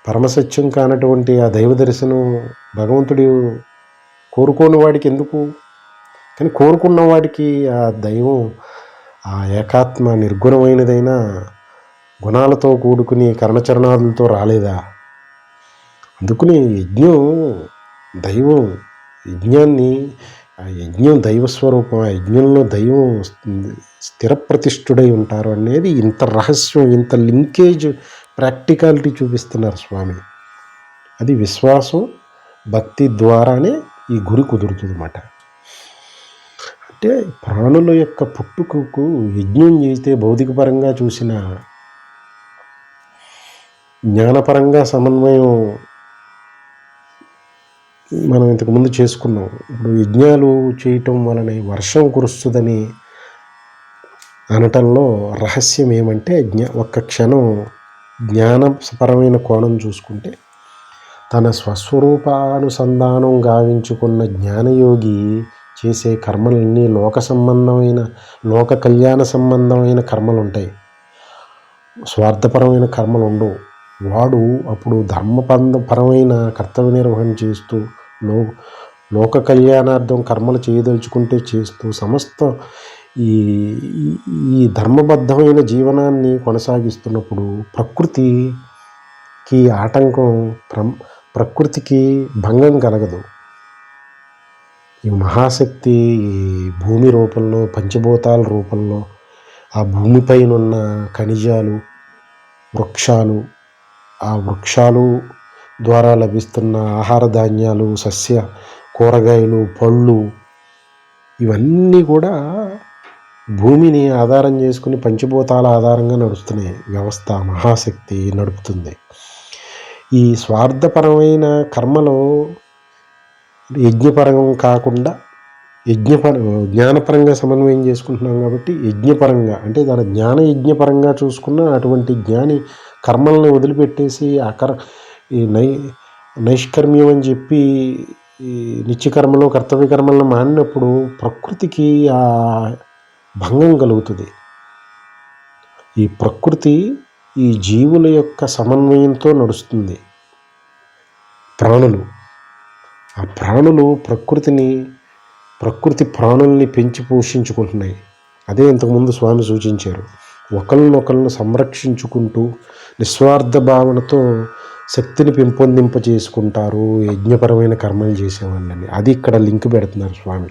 పరమసత్యం కానటువంటి ఆ దైవ దర్శనం భగవంతుడు కోరుకోని వాడికి ఎందుకు? కానీ కోరుకున్న వాడికి ఆ దైవం, ఆ ఏకాత్మ నిర్గుణమైనదైనా గుణాలతో కూడుకుని కర్ణచరణాదులతో రాలేదా? అందుకని దైవం యజ్ఞం దైవస్వరూపం. ఆ యజ్ఞంలో దైవం స్థిరప్రతిష్ఠుడై ఉంటారు అనేది ఇంత రహస్యం, ఇంత లింకేజ్, ప్రాక్టికాలిటీ చూపిస్తున్నారు స్వామి. అది విశ్వాసం, భక్తి ద్వారానే ఈ గురి కుదురుతుంది అన్నమాట. అంటే ప్రాణుల యొక్క పుట్టుకకు యజ్ఞం చేస్తే భౌతికపరంగా చూసిన జ్ఞానపరంగా సమన్వయం మనం ఇంతకుముందు చేసుకున్నాం. ఇప్పుడు యజ్ఞాలు చేయటం వలన వర్షం కురుస్తుందని అనటంలో రహస్యం ఏమంటే ఒక్క క్షణం జ్ఞానపరమైన కోణం చూసుకుంటే తన స్వస్వరూపానుసంధానం గావించుకున్న జ్ఞానయోగి చేసే కర్మలన్నీ లోక కళ్యాణ సంబంధమైన కర్మలు ఉంటాయి. స్వార్థపరమైన కర్మలు ఉండవు. వాడు అప్పుడు ధర్మపరమైన కర్తవ్య నిర్వహణ చేస్తూ లోక కళ్యాణార్థం కర్మలు చేయదలుచుకుంటే చేస్తూ సమస్త ఈ ధర్మబద్ధమైన జీవనాన్ని కొనసాగిస్తున్నప్పుడు ప్రకృతికి ఆటంకం, ప్రకృతికి భంగం కలగదు. ఈ మహాశక్తి ఈ భూమి రూపంలో, పంచభూతాల రూపంలో, ఆ భూమిపైనున్న ఖనిజాలు, వృక్షాలు, ఆ వృక్షాలు ద్వారా లభిస్తున్న ఆహార ధాన్యాలు, కూరగాయలు, పళ్ళు, ఇవన్నీ కూడా భూమిని ఆధారం చేసుకుని పంచభూతాల ఆధారంగా నడుస్తున్నాయి. వ్యవస్థ మహాశక్తి నడుపుతుంది. ఈ స్వార్థపరమైన కర్మలో యజ్ఞపరం కాకుండా జ్ఞానపరంగా సమన్వయం చేసుకుంటున్నాం కాబట్టి యజ్ఞపరంగా అంటే దాని యజ్ఞపరంగా చూసుకున్న అటువంటి జ్ఞాని కర్మలను వదిలిపెట్టేసి ఈ నైష్కర్మ్యం అని చెప్పి ఈ నిత్యకర్మలు, కర్తవ్య కర్మలను మానినప్పుడు ప్రకృతికి ఆ భంగం కలుగుతుంది. ఈ ప్రకృతి ఈ జీవుల యొక్క సమన్వయంతో నడుస్తుంది. ఆ ప్రాణులు ప్రకృతి ప్రాణుల్ని పెంచి పోషించుకుంటున్నాయి. అదే ఇంతకుముందు స్వామి సూచించారు. ఒకళ్ళనొకళ్ళను సంరక్షించుకుంటూ నిస్వార్థ భావనతో శక్తిని పెంపొందింపజేసుకుంటారు యజ్ఞపరమైన కర్మలు చేసేవాళ్ళని. అది ఇక్కడ లింక్ పెడుతున్నారు స్వామి.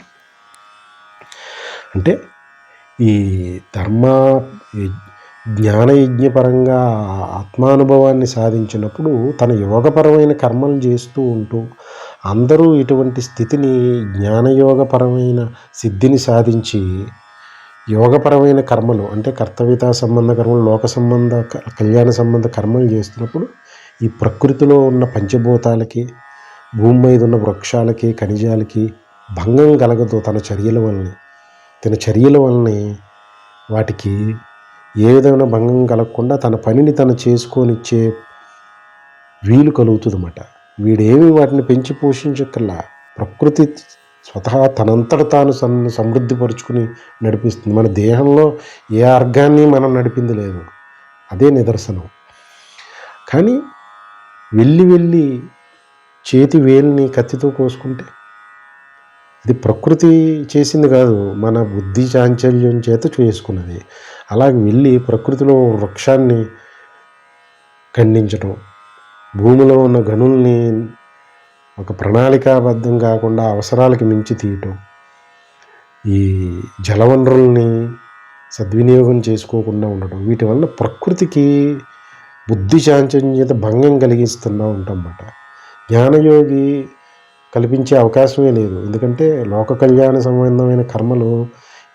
అంటే ఈ ధర్మ జ్ఞానయజ్ఞపరంగా ఆత్మానుభవాన్ని సాధించినప్పుడు తన యోగపరమైన కర్మలు చేస్తూ ఉంటూ అందరూ ఇటువంటి స్థితిని జ్ఞానయోగపరమైన సిద్ధిని సాధించి యోగపరమైన కర్మలు అంటే కర్తవ్యతా సంబంధ కర్మలు, లోక సంబంధ, కళ్యాణ సంబంధ కర్మలు చేస్తున్నప్పుడు ఈ ప్రకృతిలో ఉన్న పంచభూతాలకి, భూమి మీద ఉన్న వృక్షాలకి, ఖనిజాలకి భంగం కలగదు తన చర్యల వలనే వాటికి ఏ విధమైన భంగం కలగకుండా తన పనిని తను చేసుకొనిచ్చే వీలు కలుగుతుందన్నమాట. వీడేమి వాటిని పెంచి పోషించక్కర్లా, ప్రకృతి స్వతహా తనంతట తాను సమృద్ధిపరుచుకుని నడిపిస్తుంది. మన దేహంలో ఏ ఆర్గాన్ని మనం నడిపింది లేదు, అదే నిదర్శనం. కానీ వెళ్ళి చేతి వేలిని కత్తితో కోసుకుంటే ఇది ప్రకృతి చేసింది కాదు, మన బుద్ధి చాంచల్యం చేత చేసుకున్నది. అలాగే వెళ్ళి ప్రకృతిలో వృక్షాన్ని ఖండించటం, భూమిలో ఉన్న గనుల్ని ఒక ప్రణాళికాబద్ధం కాకుండా అవసరాలకి మించి తీయటం, ఈ జలవనరుల్ని సద్వినియోగం చేసుకోకుండా ఉండటం, వీటి వల్ల ప్రకృతికి బుద్ధి చాంచల్యత భంగం కలిగిస్తూ ఉంటామన్నమాట. జ్ఞానయోగి కల్పించే అవకాశమే లేదు. ఎందుకంటే లోక కళ్యాణ సంబంధమైన కర్మలు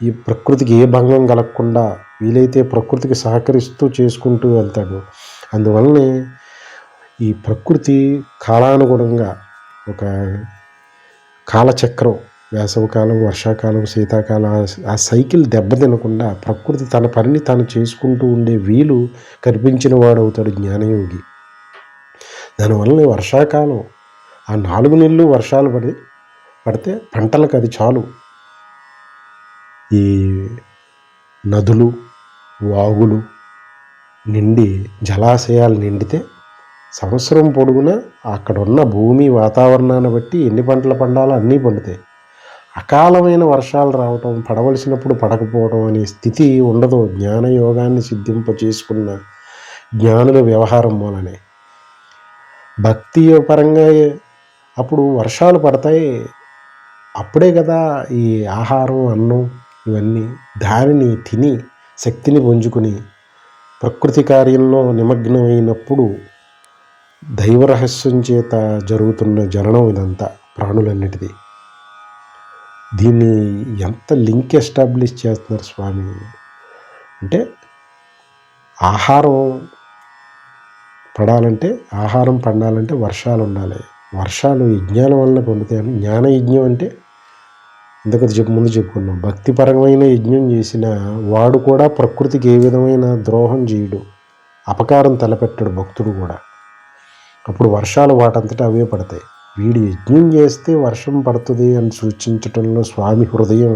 ఈ ప్రకృతికి ఏ భంగం కలగకుండా వీలైతే ప్రకృతికి సహకరిస్తూ చేసుకుంటూ వెళ్తాడు. అందువల్లనే ఈ ప్రకృతి కాలానుగుణంగా ఒక కాలచక్రం, వేసవకాలం, వర్షాకాలం, శీతాకాలం, ఆ సైకిల్ దెబ్బతినకుండా ప్రకృతి తన పనిని తాను చేసుకుంటూ ఉండే వీలు కల్పించిన వాడు అవుతాడు జ్ఞానయోగి. దానివల్లనే వర్షాకాలం ఆ 4 నెలలు వర్షాలు పడితే పంటలకు అది చాలు. ఈ నదులు, వాగులు నిండి, జలాశయాలు నిండితే సంవత్సరం పొడుగునా అక్కడున్న భూమి వాతావరణాన్ని బట్టి ఎన్ని పంటలు పండాలో అన్నీ పండుతాయి. అకాలమైన వర్షాలు రావటం, పడవలసినప్పుడు పడకపోవడం అనే స్థితి ఉండదు జ్ఞానయోగాన్ని సిద్ధింపచేసుకున్న జ్ఞానుల వ్యవహారం మూలనే. భక్తి పరంగా అప్పుడు వర్షాలు పడతాయి, అప్పుడే కదా ఈ ఆహారం, అన్నం ఇవన్నీ దానిని తిని శక్తిని పుంజుకుని ప్రకృతి కార్యంలో నిమగ్నమైనప్పుడు దైవరహస్యం చేత జరుగుతున్న జననం ఇదంతా ప్రాణులన్నిటిది. దీన్ని ఎంత లింక్ ఎస్టాబ్లిష్ చేస్తున్నారు స్వామి అంటే, ఆహారం పండాలంటే వర్షాలు ఉండాలి. వర్షాలు యజ్ఞాల వలన పొందుతాయని. జ్ఞానయజ్ఞం అంటే ఇంతకు ముందు చెప్పుకున్నాం, భక్తిపరమైన యజ్ఞం చేసిన వాడు కూడా ప్రకృతికి ఏ విధమైన ద్రోహం చేయడు, అపకారం తలపెట్టడు భక్తుడు కూడా. అప్పుడు వర్షాలు వాటంతటా అవే పడతాయి. వీడు యజ్ఞం చేస్తే వర్షం పడుతుంది అని సూచించటంలో స్వామి హృదయం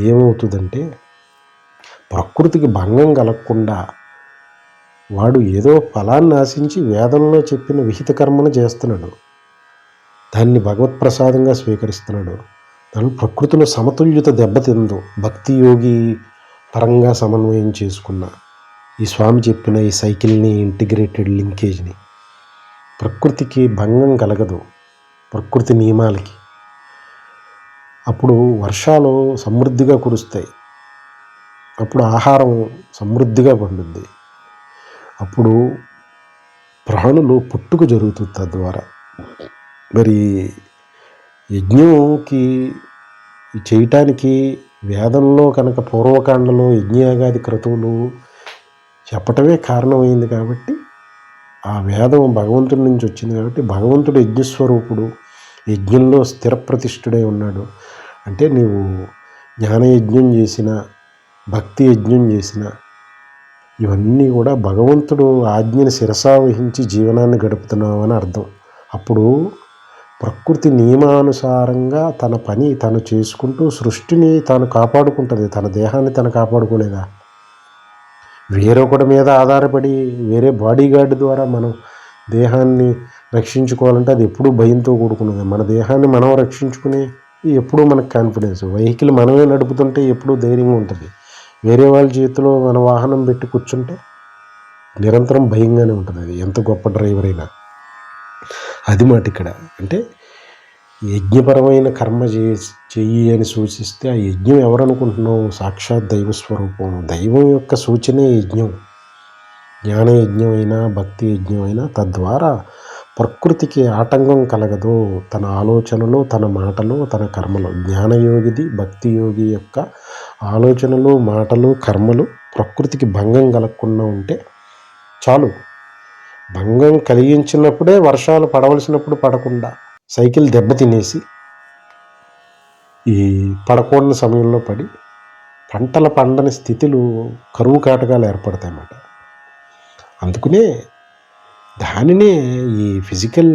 ఏమవుతుందంటే, ప్రకృతికి భంగం కలగకుండా వాడు ఏదో ఫలాన్ని ఆశించి వేదంలో చెప్పిన విహిత కర్మను చేస్తున్నాడు, దాన్ని భగవత్ప్రసాదంగా స్వీకరిస్తున్నాడు. దాని ప్రకృతిలో సమతుల్యత దెబ్బతిందు. భక్తి యోగి పరంగా సమన్వయం చేసుకున్న ఈ స్వామి చెప్పిన ఈ సైకిల్ని, ఇంటిగ్రేటెడ్ లింకేజ్ని, ప్రకృతికి భంగం కలగదు ప్రకృతి నియమాలకి. అప్పుడు వర్షాలు సమృద్ధిగా కురుస్తాయి, అప్పుడు ఆహారం సమృద్ధిగా పండుద్ది, అప్పుడు ప్రాణులు పుట్టుక జరుగుతుంది తద్వారా. మరి యజ్ఞంకి చేయటానికి వేదంలో కనుక పూర్వకాండలో యజ్ఞయాగాది క్రతువులు చెప్పటమే కారణమైంది కాబట్టి, ఆ వేదం భగవంతుడి నుంచి వచ్చింది కాబట్టి, భగవంతుడు యజ్ఞస్వరూపుడు, యజ్ఞంలో స్థిర ప్రతిష్ఠుడై ఉన్నాడు. అంటే నీవు జ్ఞానయజ్ఞం చేసిన, భక్తి యజ్ఞం చేసిన, ఇవన్నీ కూడా భగవంతుడు ఆజ్ఞని శిరసావహించి జీవనాన్ని గడుపుతున్నావు అని అర్థం. అప్పుడు ప్రకృతి నియమానుసారంగా తన పని తను చేసుకుంటూ సృష్టిని తాను కాపాడుకుంటుంది. తన దేహాన్ని తను కాపాడుకోలేదా? వేరొకటి మీద ఆధారపడి వేరే బాడీగార్డ్ ద్వారా మనం దేహాన్ని రక్షించుకోవాలంటే అది ఎప్పుడూ భయంతో కూడుకున్నది. మన దేహాన్ని మనం రక్షించుకునే ఎప్పుడూ మనకు కాన్ఫిడెన్స్. వెహికల్ మనమే నడుపుతుంటే ఎప్పుడూ ధైర్యంగా ఉంటుంది. వేరే వాళ్ళ చేతిలో మన వాహనం పెట్టి కూర్చుంటే నిరంతరం భయంగానే ఉంటుంది, అది ఎంత గొప్ప డ్రైవర్ అయినా. అది మాట ఇక్కడ. అంటే యజ్ఞపరమైన కర్మ చెయ్యి అని సూచిస్తే ఆ యజ్ఞం ఎవరనుకుంటున్నావు? సాక్షాత్ దైవస్వరూపం. దైవం యొక్క సూచనే యజ్ఞం. జ్ఞాన యజ్ఞం అయినా భక్తి యజ్ఞం అయినా తద్వారా ప్రకృతికి ఆటంకం కలగదు. తన ఆలోచనలు, తన మాటలు, తన కర్మలు. జ్ఞానయోగిది, భక్తి యోగి యొక్క ఆలోచనలు, మాటలు, కర్మలు ప్రకృతికి భంగం కలగకుండా ఉంటే చాలు. భంగం కలిగించినప్పుడే వర్షాలు పడవలసినప్పుడు పడకుండా, సైకిల్ దెబ్బతినేసి ఈ పడకూడని సమయంలో పడి పంటల పండని స్థితులు, కరువు కాటకాలు ఏర్పడతాయన్నమాట. అందుకనే దానినే ఈ ఫిజికల్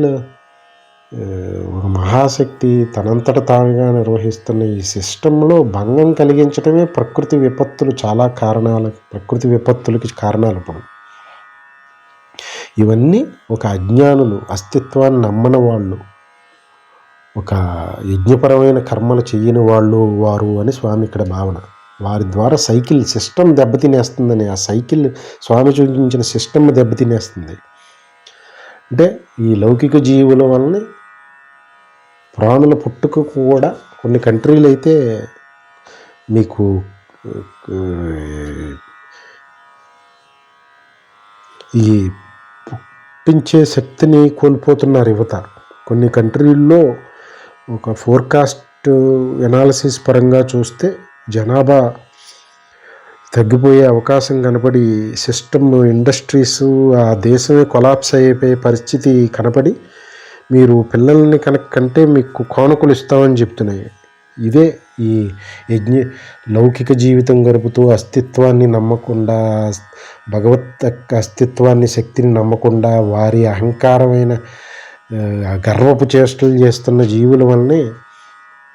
ఒక మహాశక్తి తనంతట తానుగా నిర్వహిస్తున్న ఈ సిస్టంలో భంగం కలిగించడమే ప్రకృతి విపత్తులు. చాలా కారణాలు ప్రకృతి విపత్తులకి కారణాలు. ఇప్పుడు ఇవన్నీ ఒక అజ్ఞానులు, అస్తిత్వాన్ని నమ్మని వాళ్ళు, ఒక యజ్ఞపరమైన కర్మలు చెయ్యని వాళ్ళు వారు అని స్వామి ఇక్కడ భావన. వారి ద్వారా సైకిల్ సిస్టమ్ దెబ్బతినేస్తుందని, ఆ సైకిల్ స్వామి సూచించిన సిస్టమ్ దెబ్బతినేస్తుంది. అంటే ఈ లౌకిక జీవుల వలన ప్రాణుల పుట్టుక కూడా కొన్ని కంట్రీలు అయితే మీకు ఈ పుట్టించే శక్తిని కోల్పోతున్నారు యువత. కొన్ని కంట్రీల్లో ఒక ఫోర్కాస్ట్ ఎనాలిసిస్ పరంగా చూస్తే జనాభా తగ్గిపోయే అవకాశం కనపడి, సిస్టమ్, ఇండస్ట్రీస్, ఆ దేశమే కొలాప్స్ అయిపోయే పరిస్థితి కనపడి, మీరు పిల్లల్ని కంటే మీకు కానుకలు ఇస్తామని చెప్తున్నాయి. ఇదే ఈ లౌకిక జీవితం గడుపుతూ అస్తిత్వాన్ని నమ్మకుండా, భగవత్ అస్తిత్వాన్ని, శక్తిని నమ్మకుండా వారి అహంకారమైన గర్వపు చేష్టలు చేస్తున్న జీవుల వల్లనే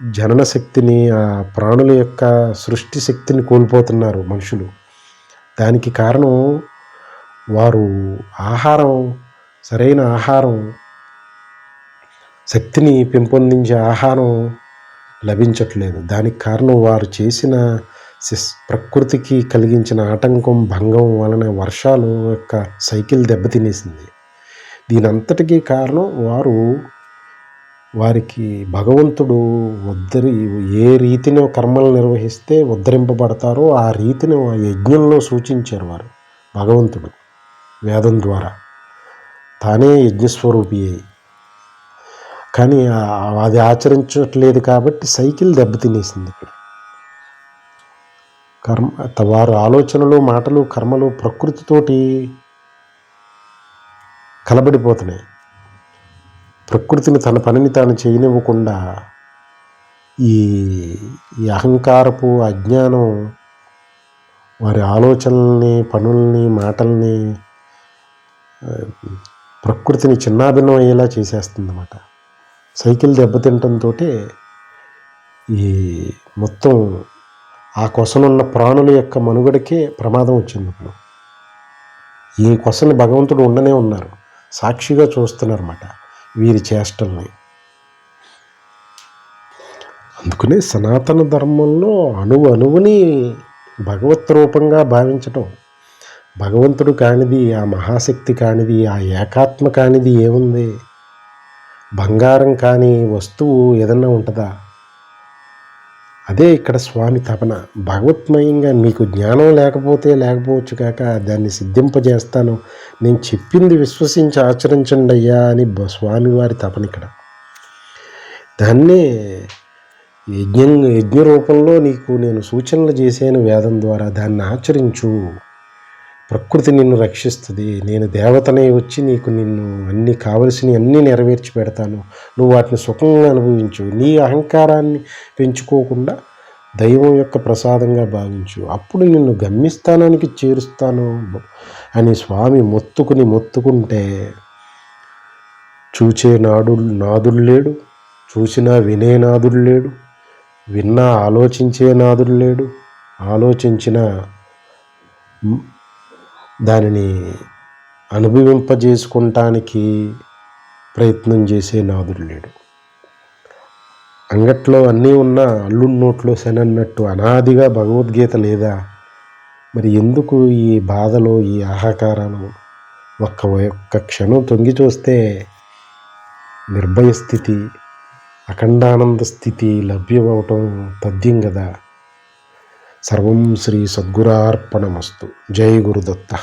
జనన శక్తిని, ఆ ప్రాణుల యొక్క సృష్టి శక్తిని కోల్పోతున్నారు మనుషులు. దానికి కారణం వారు సరైన ఆహారం, శక్తిని పెంపొందించే ఆహారం లభించట్లేదు. దానికి కారణం వారు చేసిన ప్రకృతికి కలిగించిన ఆటంకం, భంగం వలన వర్షాలు యొక్క సైకిల్ దెబ్బతినేసింది. దీనంతటికీ కారణం వారికి భగవంతుడు ఏ రీతిని కర్మలు నిర్వహిస్తే ఉద్ధరింపబడతారో ఆ రీతిని యజ్ఞంలో సూచించారు వారు. భగవంతుడు వేదం ద్వారా తానే యజ్ఞస్వరూపి. కానీ అది ఆచరించట్లేదు కాబట్టి సైకిల్ దెబ్బతినేసింది. వారు ఆలోచనలు, మాటలు, కర్మలు ప్రకృతితోటి కలబడిపోతున్నాయి. ప్రకృతిని తన పనిని తాను చేయనివ్వకుండా ఈ అహంకారపు అజ్ఞానం వారి ఆలోచనల్ని, పనుల్ని, మాటల్ని, ప్రకృతిని చిన్నాభిన్నం అయ్యేలా చేసేస్తుందన్నమాట. సైకిల్ దెబ్బతింటంతో ఈ మొత్తం ఆ కొసనున్న ప్రాణుల యొక్క మనుగడకే ప్రమాదం వచ్చింది. ఇప్పుడు ఈ కొసని భగవంతుడు ఉండనే ఉన్నారు, సాక్షిగా చూస్తున్నారన్నమాట వీరి చేష్టల్ని. అందుకనే సనాతన ధర్మంలో అణువుని భగవత్ రూపంగా భావించటం. భగవంతుడు కానిది, ఆ మహాశక్తి కానిది, ఆ ఏకాత్మ కానిది ఏముంది? బంగారం కాని వస్తువు ఏదన్నా ఉంటుందా? అదే ఇక్కడ స్వామి తపన. భగవత్మయంగా మీకు జ్ఞానం లేకపోవచ్చు కాక దాన్ని సిద్ధింపజేస్తాను, నేను చెప్పింది విశ్వసించి ఆచరించండి అయ్యా అని స్వామివారి తపన ఇక్కడ. దాన్నే యజ్ఞ రూపంలో నీకు నేను సూచనలు చేశాను వేదం ద్వారా, దాన్ని ఆచరించు. ప్రకృతి నిన్ను రక్షిస్తుంది. నేను దేవతనే వచ్చి నిన్ను అన్నీ కావలసినవి అన్నీ నెరవేర్చి పెడతాను. నువ్వు వాటిని సుఖంగా అనుభవించు. నీ అహంకారాన్ని పెంచుకోకుండా దైవం యొక్క ప్రసాదంగా భావించు. అప్పుడు నిన్ను గమ్యస్థానానికి చేరుస్తాను అని స్వామి మొత్తుకుంటే చూచే నాదుడు లేడు, చూసినా వినే నాదుడు లేడు, విన్నా ఆలోచించే నాదుడు లేడు, ఆలోచించిన దానిని అనుభవింపజేసుకుంటానికి ప్రయత్నం చేసే నాదుడు లేడు. అంగట్లో అన్నీ ఉన్నా అల్లుడి నోట్లో శనన్నట్టు అనాదిగా భగవద్గీత లేదా? మరి ఎందుకు ఈ బాధలో, ఈ ఆహాకారాలు? ఒక్క క్షణం తొంగి చూస్తే నిర్భయ స్థితి, అఖండానంద స్థితి లభ్యమవటం తథ్యం కదా. సర్వం శ్రీ సద్గురార్పణమస్తు. జై గురుదత్త.